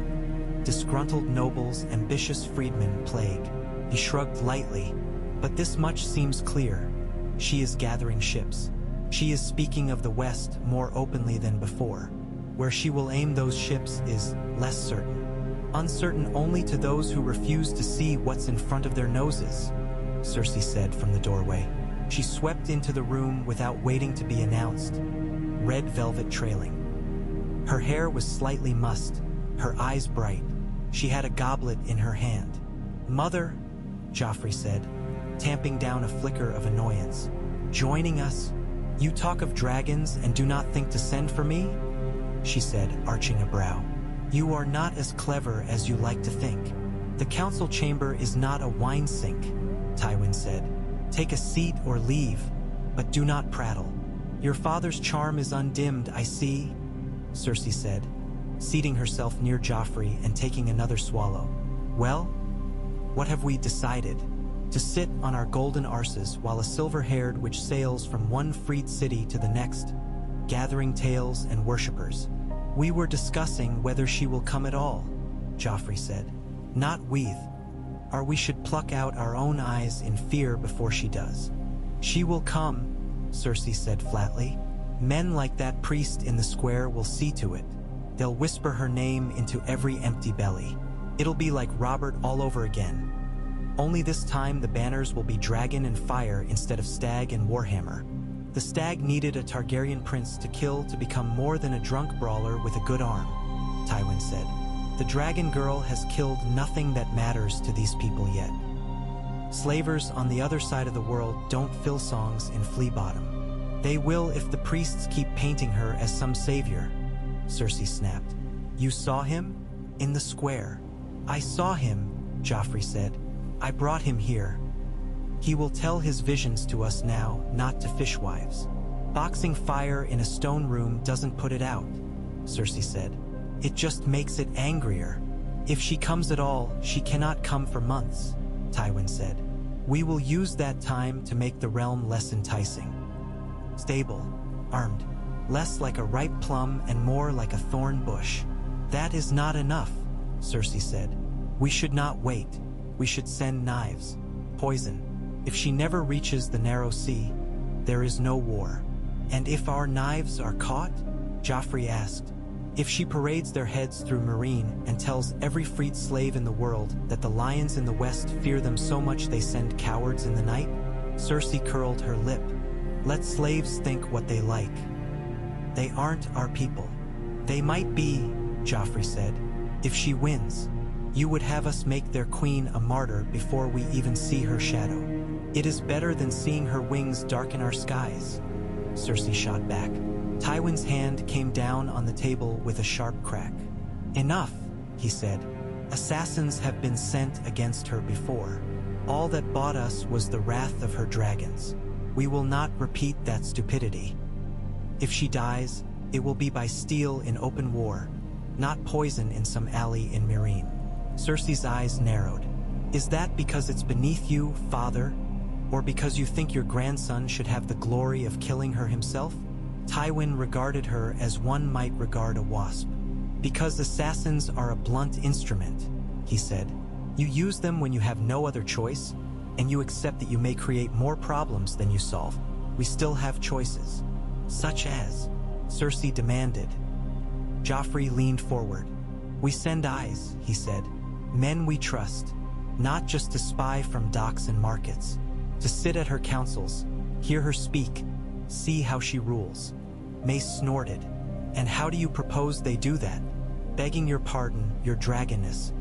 disgruntled nobles, ambitious freedmen plague. He shrugged lightly. But this much seems clear. She is gathering ships. She is speaking of the West more openly than before. Where she will aim those ships is less certain. Uncertain only to those who refuse to see what's in front of their noses, Cersei said from the doorway. She swept into the room without waiting to be announced, red velvet trailing. Her hair was slightly mussed, her eyes bright. She had a goblet in her hand. "Mother," Joffrey said, tamping down a flicker of annoyance. "Joining us? You talk of dragons and do not think to send for me?" she said, arching a brow. "You are not as clever as you like to think. The council chamber is not a wine sink," Tywin said. "Take a seat or leave, but do not prattle. Your father's charm is undimmed, I see," Cersei said, seating herself near Joffrey and taking another swallow. "Well, what have we decided? To sit on our golden arses while a silver-haired witch sails from one freed city to the next, gathering tales and worshippers. We were discussing whether she will come at all," Joffrey said. "Not weave, or we should pluck out our own eyes in fear before she does." "She will come," Cersei said flatly. "Men like that priest in the square will see to it. They'll whisper her name into every empty belly. It'll be like Robert all over again. Only this time the banners will be dragon and fire instead of stag and warhammer. The stag needed a Targaryen prince to kill to become more than a drunk brawler with a good arm," Tywin said. "The dragon girl has killed nothing that matters to these people yet. Slavers on the other side of the world don't fill songs in Flea Bottom. They will if the priests keep painting her as some savior," Cersei snapped. "You saw him? In the square." "I saw him," Joffrey said. "I brought him here. He will tell his visions to us now, not to fishwives. Boxing fire in a stone room doesn't put it out," Cersei said. "It just makes it angrier. If she comes at all, she cannot come for months," Tywin said. "We will use that time to make the realm less enticing. Stable, armed, less like a ripe plum and more like a thorn bush." "That is not enough," Cersei said. "We should not wait. We should send knives, poison. If she never reaches the narrow sea, there is no war." "And if our knives are caught?" Joffrey asked. "If she parades their heads through Meereen and tells every freed slave in the world that the lions in the west fear them so much they send cowards in the night?" Cersei curled her lip. "Let slaves think what they like. They aren't our people." "They might be," Joffrey said. "If she wins, you would have us make their queen a martyr before we even see her shadow. It is better than seeing her wings darken our skies," Cersei shot back. Tywin's hand came down on the table with a sharp crack. "Enough," he said. "Assassins have been sent against her before. All that bought us was the wrath of her dragons. We will not repeat that stupidity. If she dies, it will be by steel in open war, not poison in some alley in Meereen." Cersei's eyes narrowed. "Is that because it's beneath you, father? Or because you think your grandson should have the glory of killing her himself?" Tywin regarded her as one might regard a wasp. "Because assassins are a blunt instrument," he said. "You use them when you have no other choice, and you accept that you may create more problems than you solve. We still have choices." "Such as?" Cersei demanded. Joffrey leaned forward. "We send eyes," he said. "Men we trust, not just to spy from docks and markets. To sit at her councils, hear her speak, see how she rules." Mace snorted. "And how do you propose they do that?" "Begging your pardon, your dragonness.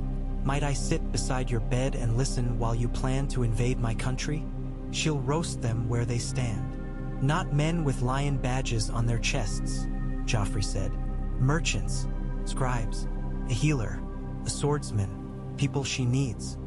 Might I sit beside your bed and listen while you plan to invade my country? She'll roast them where they stand." "Not men with lion badges on their chests," Joffrey said. "Merchants, scribes, a healer, a swordsman, people she needs.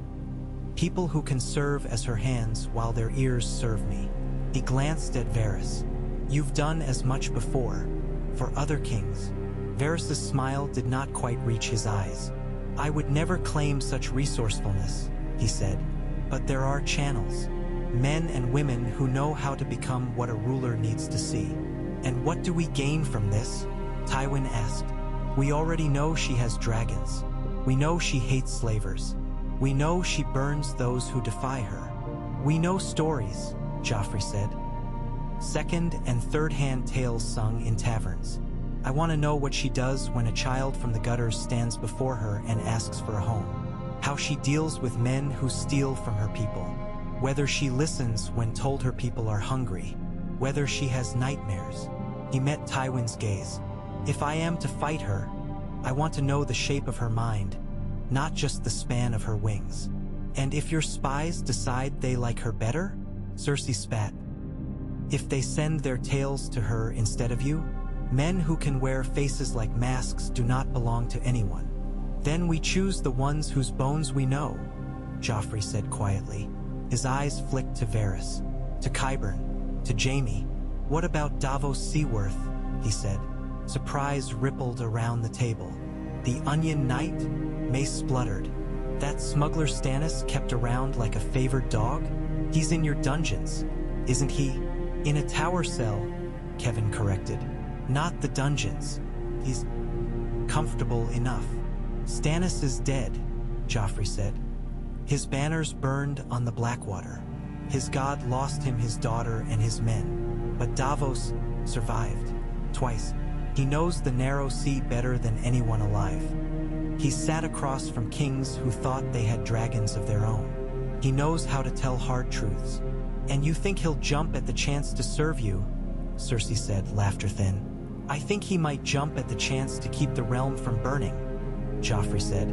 People who can serve as her hands while their ears serve me." He glanced at Varys. "You've done as much before, for other kings." Varys' smile did not quite reach his eyes. "I would never claim such resourcefulness," he said, "but there are channels. Men and women who know how to become what a ruler needs to see." "And what do we gain from this?" Tywin asked. "We already know she has dragons. We know she hates slavers. We know she burns those who defy her. We know stories, Joffrey said. Second and third-hand tales sung in taverns. I want to know what she does when a child from the gutters stands before her and asks for a home. How she deals with men who steal from her people. Whether she listens when told her people are hungry. Whether she has nightmares. He met Tywin's gaze. If I am to fight her, I want to know the shape of her mind, not just the span of her wings. And if your spies decide they like her better, Cersei spat. If they send their tails to her instead of you, men who can wear faces like masks do not belong to anyone. Then we choose the ones whose bones we know, Joffrey said quietly. His eyes flicked to Varys, to Qyburn, to Jaime. What about Davos Seaworth? He said. Surprise rippled around the table. The Onion Knight? Mace spluttered. That smuggler Stannis kept around like a favored dog? He's in your dungeons, isn't he? In a tower cell, Kevin corrected. Not the dungeons. He's comfortable enough. Stannis is dead, Joffrey said. His banners burned on the Blackwater. His god lost him his daughter and his men. But Davos survived. Twice. He knows the narrow sea better than anyone alive. He sat across from kings who thought they had dragons of their own. He knows how to tell hard truths. And you think he'll jump at the chance to serve you? Cersei said, laughter thin. I think he might jump at the chance to keep the realm from burning, Joffrey said.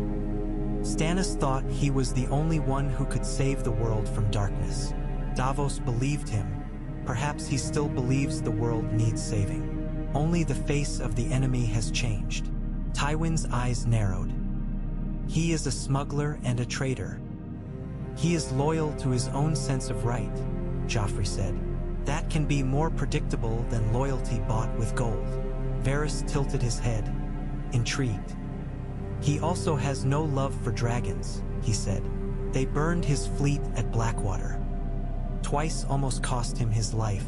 Stannis thought he was the only one who could save the world from darkness. Davos believed him. Perhaps he still believes the world needs saving. Only the face of the enemy has changed. Tywin's eyes narrowed. He is a smuggler and a traitor. He is loyal to his own sense of right, Joffrey said. That can be more predictable than loyalty bought with gold. Varys tilted his head, intrigued. He also has no love for dragons, he said. They burned his fleet at Blackwater. Twice almost cost him his life.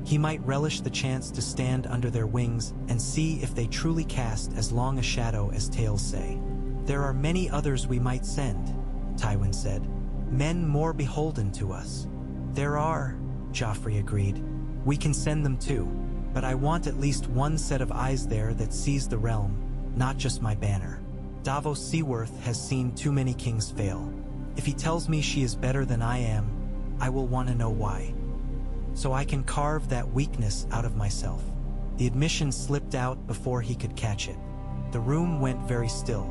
He might relish the chance to stand under their wings and see if they truly cast as long a shadow as tales say. There are many others we might send, Tywin said. Men more beholden to us. There are, Joffrey agreed. We can send them too, but I want at least one set of eyes there that sees the realm, not just my banner. Davos Seaworth has seen too many kings fail. If he tells me she is better than I am, I will want to know why. So I can carve that weakness out of myself. The admission slipped out before he could catch it. The room went very still.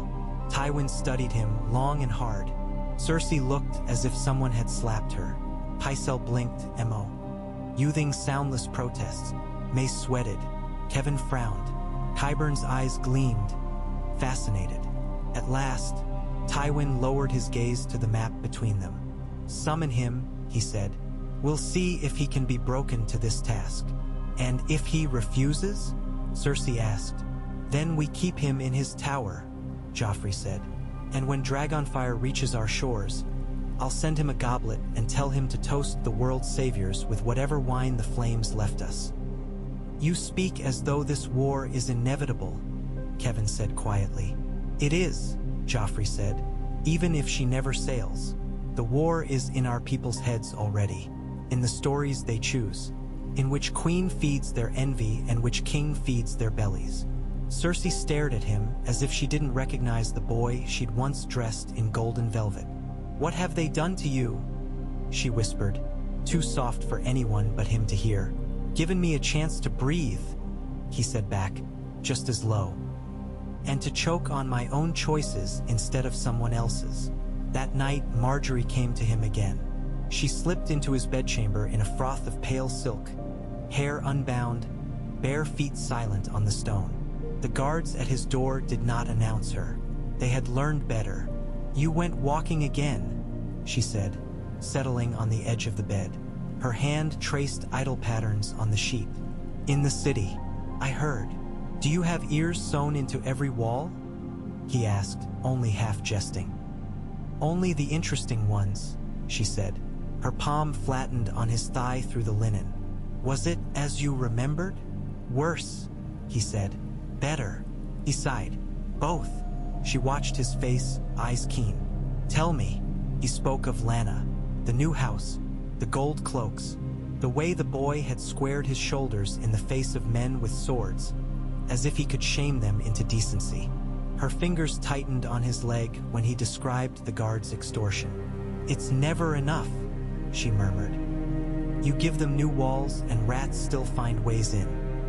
Tywin studied him long and hard. Cersei looked as if someone had slapped her. Pycelle blinked, M.O. Youthing soundless protests. Mace sweated. Kevin frowned. Qyburn's eyes gleamed, fascinated. At last, Tywin lowered his gaze to the map between them. Summon him, he said. We'll see if he can be broken to this task. And if he refuses? Cersei asked. Then we keep him in his tower, Joffrey said. And when Dragonfire reaches our shores, I'll send him a goblet and tell him to toast the world's saviors with whatever wine the flames left us. You speak as though this war is inevitable, Kevin said quietly. It is, Joffrey said, even if she never sails. The war is in our people's heads already, in the stories they choose, in which queen feeds their envy and which king feeds their bellies. Cersei stared at him as if she didn't recognize the boy she'd once dressed in golden velvet. What have they done to you? She whispered, too soft for anyone but him to hear. Given me a chance to breathe, he said back, just as low. And to choke on my own choices instead of someone else's. That night, Marjorie came to him again. She slipped into his bedchamber in a froth of pale silk, hair unbound, bare feet silent on the stone. The guards at his door did not announce her. They had learned better. You went walking again, she said, settling on the edge of the bed. Her hand traced idle patterns on the sheet. In the city, I heard. Do you have ears sewn into every wall? He asked, only half jesting. Only the interesting ones, she said. Her palm flattened on his thigh through the linen. Was it as you remembered? Worse, he said. Better. He sighed. Both, She watched his face, eyes keen. "Tell me." He spoke of Lana, the new house, the gold cloaks, the way the boy had squared his shoulders in the face of men with swords, as if he could shame them into decency. Her fingers tightened on his leg when he described the guards' extortion. "It's never enough," she murmured. "You give them new walls and rats still find ways in.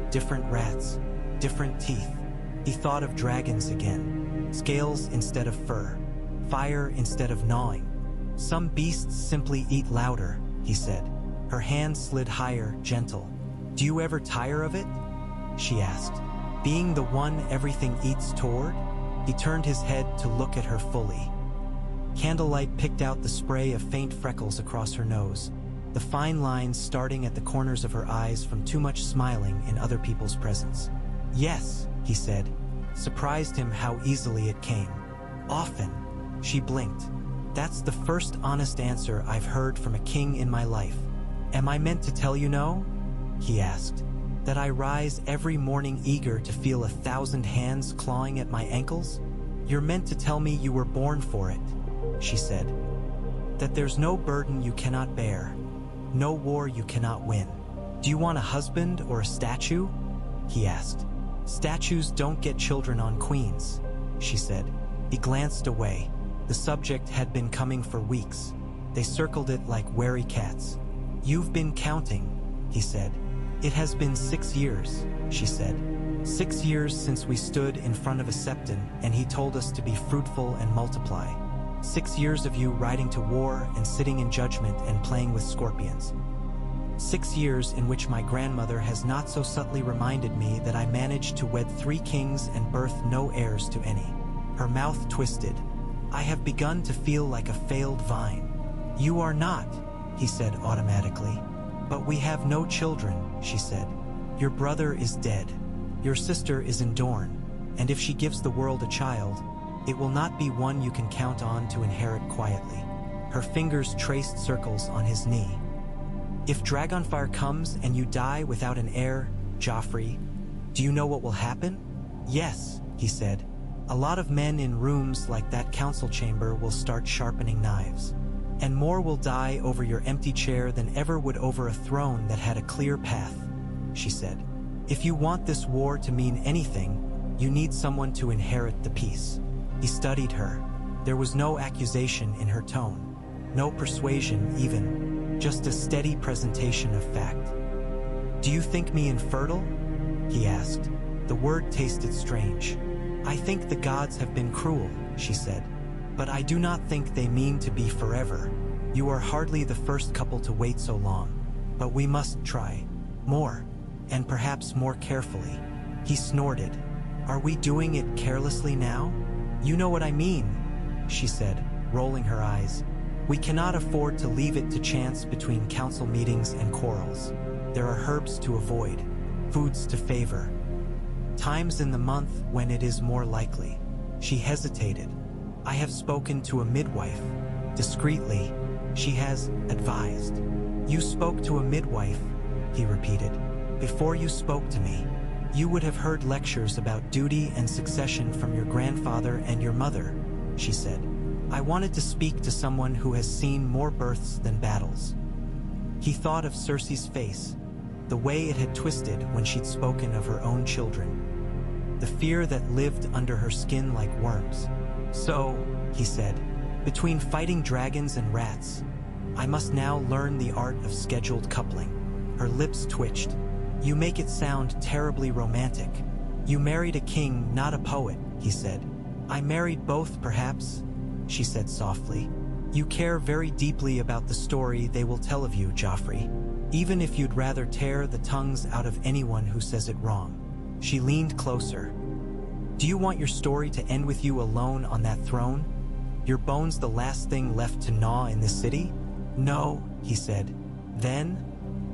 Different rats, different teeth." He thought of dragons again. Scales instead of fur, fire instead of gnawing. "Some beasts simply eat louder," he said. Her hand slid higher, gentle. "Do you ever tire of it?" she asked. "Being the one everything eats toward?" He turned his head to look at her fully. Candlelight picked out the spray of faint freckles across her nose, the fine lines starting at the corners of her eyes from too much smiling in other people's presence. "Yes," he said, surprised him how easily it came. "Often." She blinked. "That's the first honest answer I've heard from a king in my life." "Am I meant to tell you no?" he asked. "That I rise every morning eager to feel 1,000 hands clawing at my ankles? You're meant to tell me you were born for it," she said. "That there's no burden you cannot bear, no war you cannot win. Do you want a husband or a statue?" he asked. "Statues don't get children on queens," she said. He glanced away. The subject had been coming for weeks. They circled it like wary cats. "You've been counting," he said. "It has been 6 years," she said. 6 years since we stood in front of a septon and he told us to be fruitful and multiply. 6 years of you riding to war and sitting in judgment and playing with scorpions. 6 years in which my grandmother has not so subtly reminded me that I managed to wed 3 kings and birth no heirs to any. Her mouth twisted. "I have begun to feel like a failed vine." "You are not," he said automatically. "But we have no children," she said. "Your brother is dead. Your sister is in Dorne, and if she gives the world a child, it will not be one you can count on to inherit quietly." Her fingers traced circles on his knee. "If Dragonfire comes and you die without an heir, Joffrey, do you know what will happen?" "Yes," he said. "A lot of men in rooms like that council chamber will start sharpening knives. And more will die over your empty chair than ever would over a throne that had a clear path," she said. "If you want this war to mean anything, you need someone to inherit the peace." He studied her. There was no accusation in her tone, no persuasion even, just a steady presentation of fact. "Do you think me infertile?" he asked. The word tasted strange. "I think the gods have been cruel," she said. "But I do not think they mean to be forever. You are hardly the first couple to wait so long. But we must try. More. And perhaps more carefully." He snorted. "Are we doing it carelessly now?" "You know what I mean," she said, rolling her eyes. "We cannot afford to leave it to chance between council meetings and quarrels. There are herbs to avoid, foods to favor. Times in the month when it is more likely." She hesitated. "I have spoken to a midwife. Discreetly, she has advised." "You spoke to a midwife," he repeated. "Before you spoke to me. You would have heard lectures about duty and succession from your grandfather and your mother," she said. "I wanted to speak to someone who has seen more births than battles." He thought of Cersei's face, the way it had twisted when she'd spoken of her own children, the fear that lived under her skin like worms. "So," he said, "between fighting dragons and rats, I must now learn the art of scheduled coupling." Her lips twitched. "You make it sound terribly romantic. You married a king, not a poet," he said. "I married both, perhaps," she said softly. "You care very deeply about the story they will tell of you, Joffrey, even if you'd rather tear the tongues out of anyone who says it wrong." She leaned closer. "Do you want your story to end with you alone on that throne? Your bones the last thing left to gnaw in this city?" "No," he said. "Then,"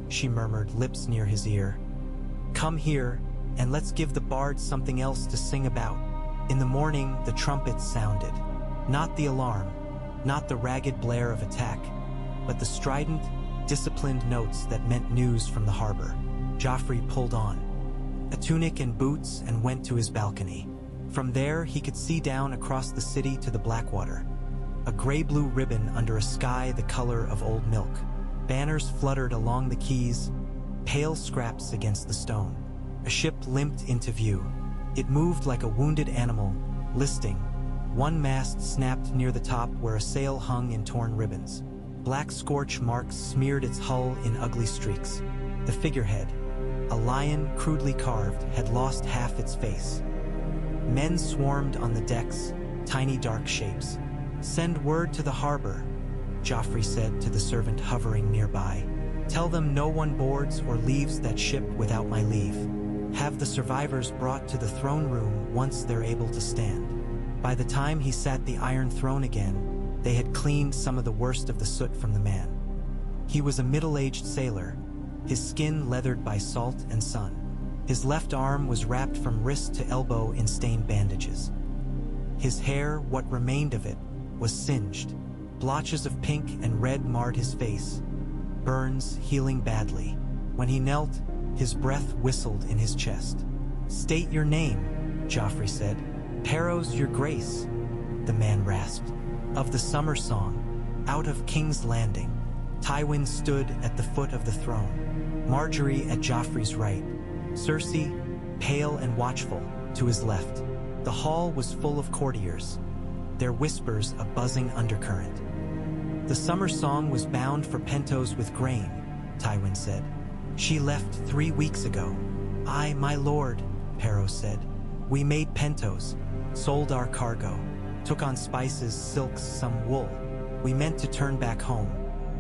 she murmured, lips near his ear, "come here, and let's give the bards something else to sing about." In the morning, the trumpets sounded. Not the alarm, not the ragged blare of attack, but the strident, disciplined notes that meant news from the harbor. Joffrey pulled on a tunic and boots and went to his balcony. From there, he could see down across the city to the Blackwater, a gray-blue ribbon under a sky the color of old milk. Banners fluttered along the quays, pale scraps against the stone. A ship limped into view. It moved like a wounded animal, listing. One mast snapped near the top where a sail hung in torn ribbons. Black scorch marks smeared its hull in ugly streaks. The figurehead, a lion crudely carved, had lost half its face. Men swarmed on the decks, tiny dark shapes. "Send word to the harbor," Joffrey said to the servant hovering nearby. "Tell them no one boards or leaves that ship without my leave. Have the survivors brought to the throne room once they're able to stand." By the time he sat the Iron Throne again, they had cleaned some of the worst of the soot from the man. He was a middle-aged sailor, his skin leathered by salt and sun. His left arm was wrapped from wrist to elbow in stained bandages. His hair, what remained of it, was singed. Blotches of pink and red marred his face, burns healing badly. When he knelt, his breath whistled in his chest. "State your name," Joffrey said. "Perros, your grace," the man rasped. "Of the summer song, out of King's Landing." Tywin stood at the foot of the throne, Marjorie at Joffrey's right, Cersei, pale and watchful, to his left. The hall was full of courtiers, their whispers a buzzing undercurrent. "The summer song was bound for Pentos with grain," Tywin said. "She left 3 weeks ago." "Aye, my lord," Perros said. "We made Pentos, sold our cargo, took on spices, silks, some wool. We meant to turn back home.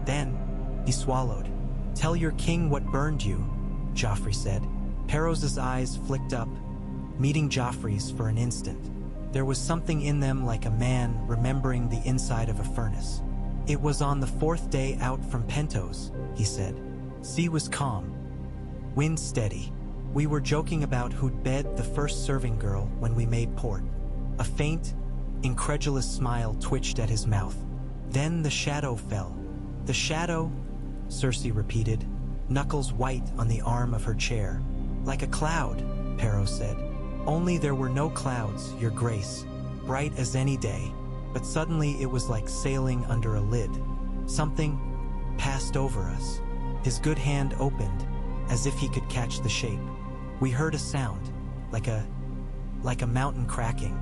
Then," he swallowed. "Tell your king what burned you," Joffrey said. Perros's eyes flicked up, meeting Joffrey's for an instant. There was something in them like a man remembering the inside of a furnace. "It was on the 4th day out from Pentos," he said. "Sea was calm, wind steady. We were joking about who'd bed the first serving girl when we made port." A faint, incredulous smile twitched at his mouth. "Then the shadow fell." "The shadow?" Cersei repeated, knuckles white on the arm of her chair. "Like a cloud," Perros said. "Only there were no clouds, your grace, bright as any day. But suddenly it was like sailing under a lid. Something passed over us." His good hand opened, as if he could catch the shape. "We heard a sound, like a mountain cracking,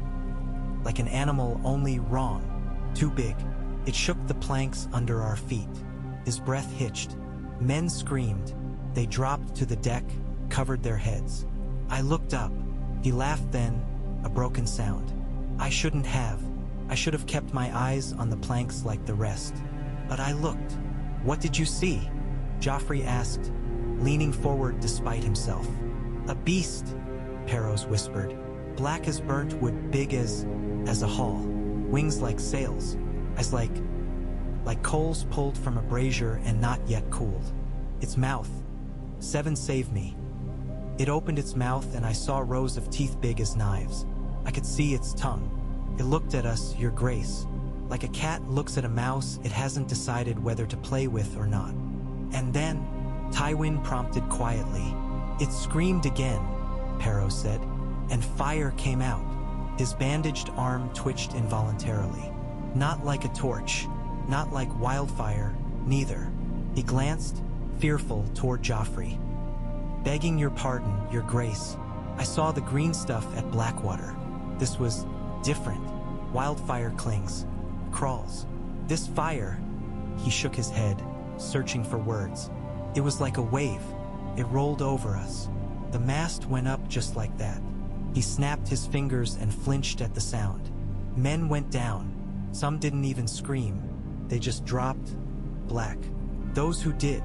like an animal only wrong, too big. It shook the planks under our feet." His breath hitched. Men screamed. They dropped to the deck, covered their heads. "I looked up." He laughed then, a broken sound. "I shouldn't have. I should have kept my eyes on the planks like the rest. But I looked." "What did you see?" Joffrey asked, leaning forward despite himself. "A beast," Perros whispered. "Black as burnt wood, big as a hall. Wings like sails, as like coals pulled from a brazier and not yet cooled. Its mouth, 7 save me." It opened its mouth and I saw rows of teeth big as knives. I could see its tongue. It looked at us, your grace. Like a cat looks at a mouse it hasn't decided whether to play with or not. And then, Tywin prompted quietly. "It screamed again," Perros said, "and fire came out." His bandaged arm twitched involuntarily. "Not like a torch, not like wildfire, neither." He glanced, fearful, toward Joffrey. "Begging your pardon, your grace. I saw the green stuff at Blackwater. This was different. Wildfire clings, crawls. This fire," he shook his head, searching for words. "It was like a wave. It rolled over us. The mast went up just like that." He snapped his fingers and flinched at the sound. Men went down. Some didn't even scream. They just dropped, black. Those who did,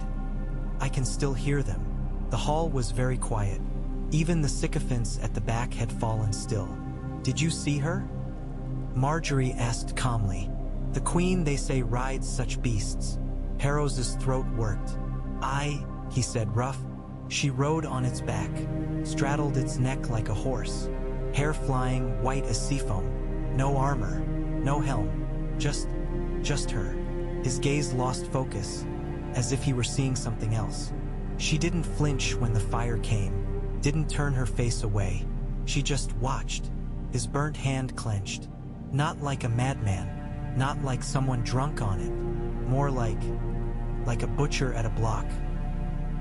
I can still hear them. The hall was very quiet. Even the sycophants at the back had fallen still. "Did you see her?" Marjorie asked calmly. "The queen, they say, rides such beasts." Perros's throat worked. "Aye," he said, rough. "She rode on its back, straddled its neck like a horse, hair flying, white as seafoam. No armor, no helm, just her." His gaze lost focus, as if he were seeing something else. "She didn't flinch when the fire came, didn't turn her face away. She just watched. his burnt hand clenched. Not like a madman, not like someone drunk on it, more like a butcher at a block.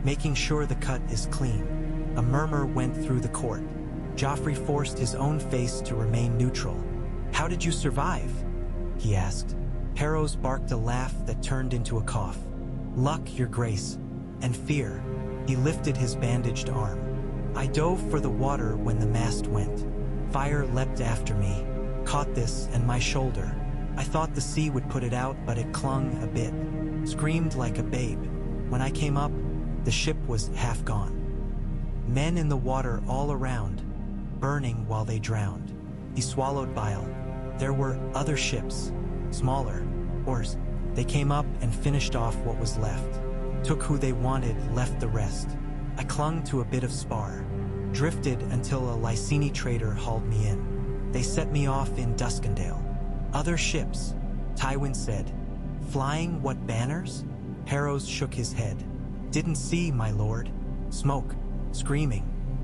Making sure the cut is clean. A murmur went through the court. Joffrey forced his own face to remain neutral. "How did you survive?" he asked. Harrows barked a laugh that turned into a cough. "Luck, your grace, and fear." He lifted his bandaged arm. "I dove for the water when the mast went. Fire leapt after me, caught this and my shoulder. I thought the sea would put it out, but it clung a bit. Screamed like a babe. When I came up, the ship was half gone. Men in the water all around, burning while they drowned." He swallowed bile. "There were other ships, smaller, oars. They came up and finished off what was left. Took who they wanted, left the rest. I clung to a bit of spar. Drifted until a Lysini trader hauled me in. They set me off in Duskendale. Other ships," Tywin said. "Flying what banners?" Harrows shook his head. "Didn't see, my lord. Smoke, screaming.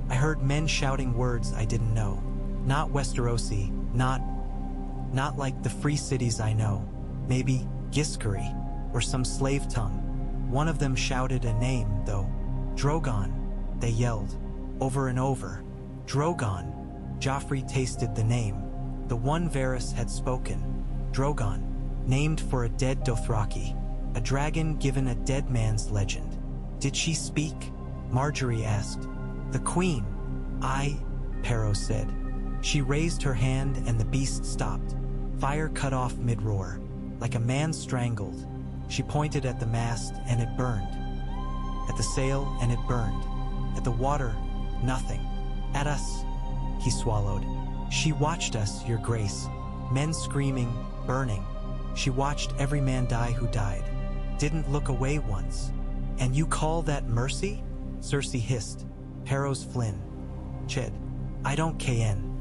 I heard men shouting words I didn't know. Not Westerosi, not like the free cities I know. Maybe Giscari, or some slave tongue. One of them shouted a name, though. Drogon, they yelled, over and over. Drogon." Joffrey tasted the name. The one Varys had spoken. Drogon, named for a dead Dothraki. A dragon given a dead man's legend. "Did she speak?" Marjorie asked. "The queen." Perros said. She raised her hand and the beast stopped. Fire cut off mid-roar, like a man strangled. She pointed at the mast and it burned. At the sail and it burned. At the water, nothing. At us, he swallowed. "She watched us, your grace. Men screaming, burning. She watched every man die who died. Didn't look away once. And you call that mercy?" Cersei hissed. Perros Flynn. "Ched, I don't KN.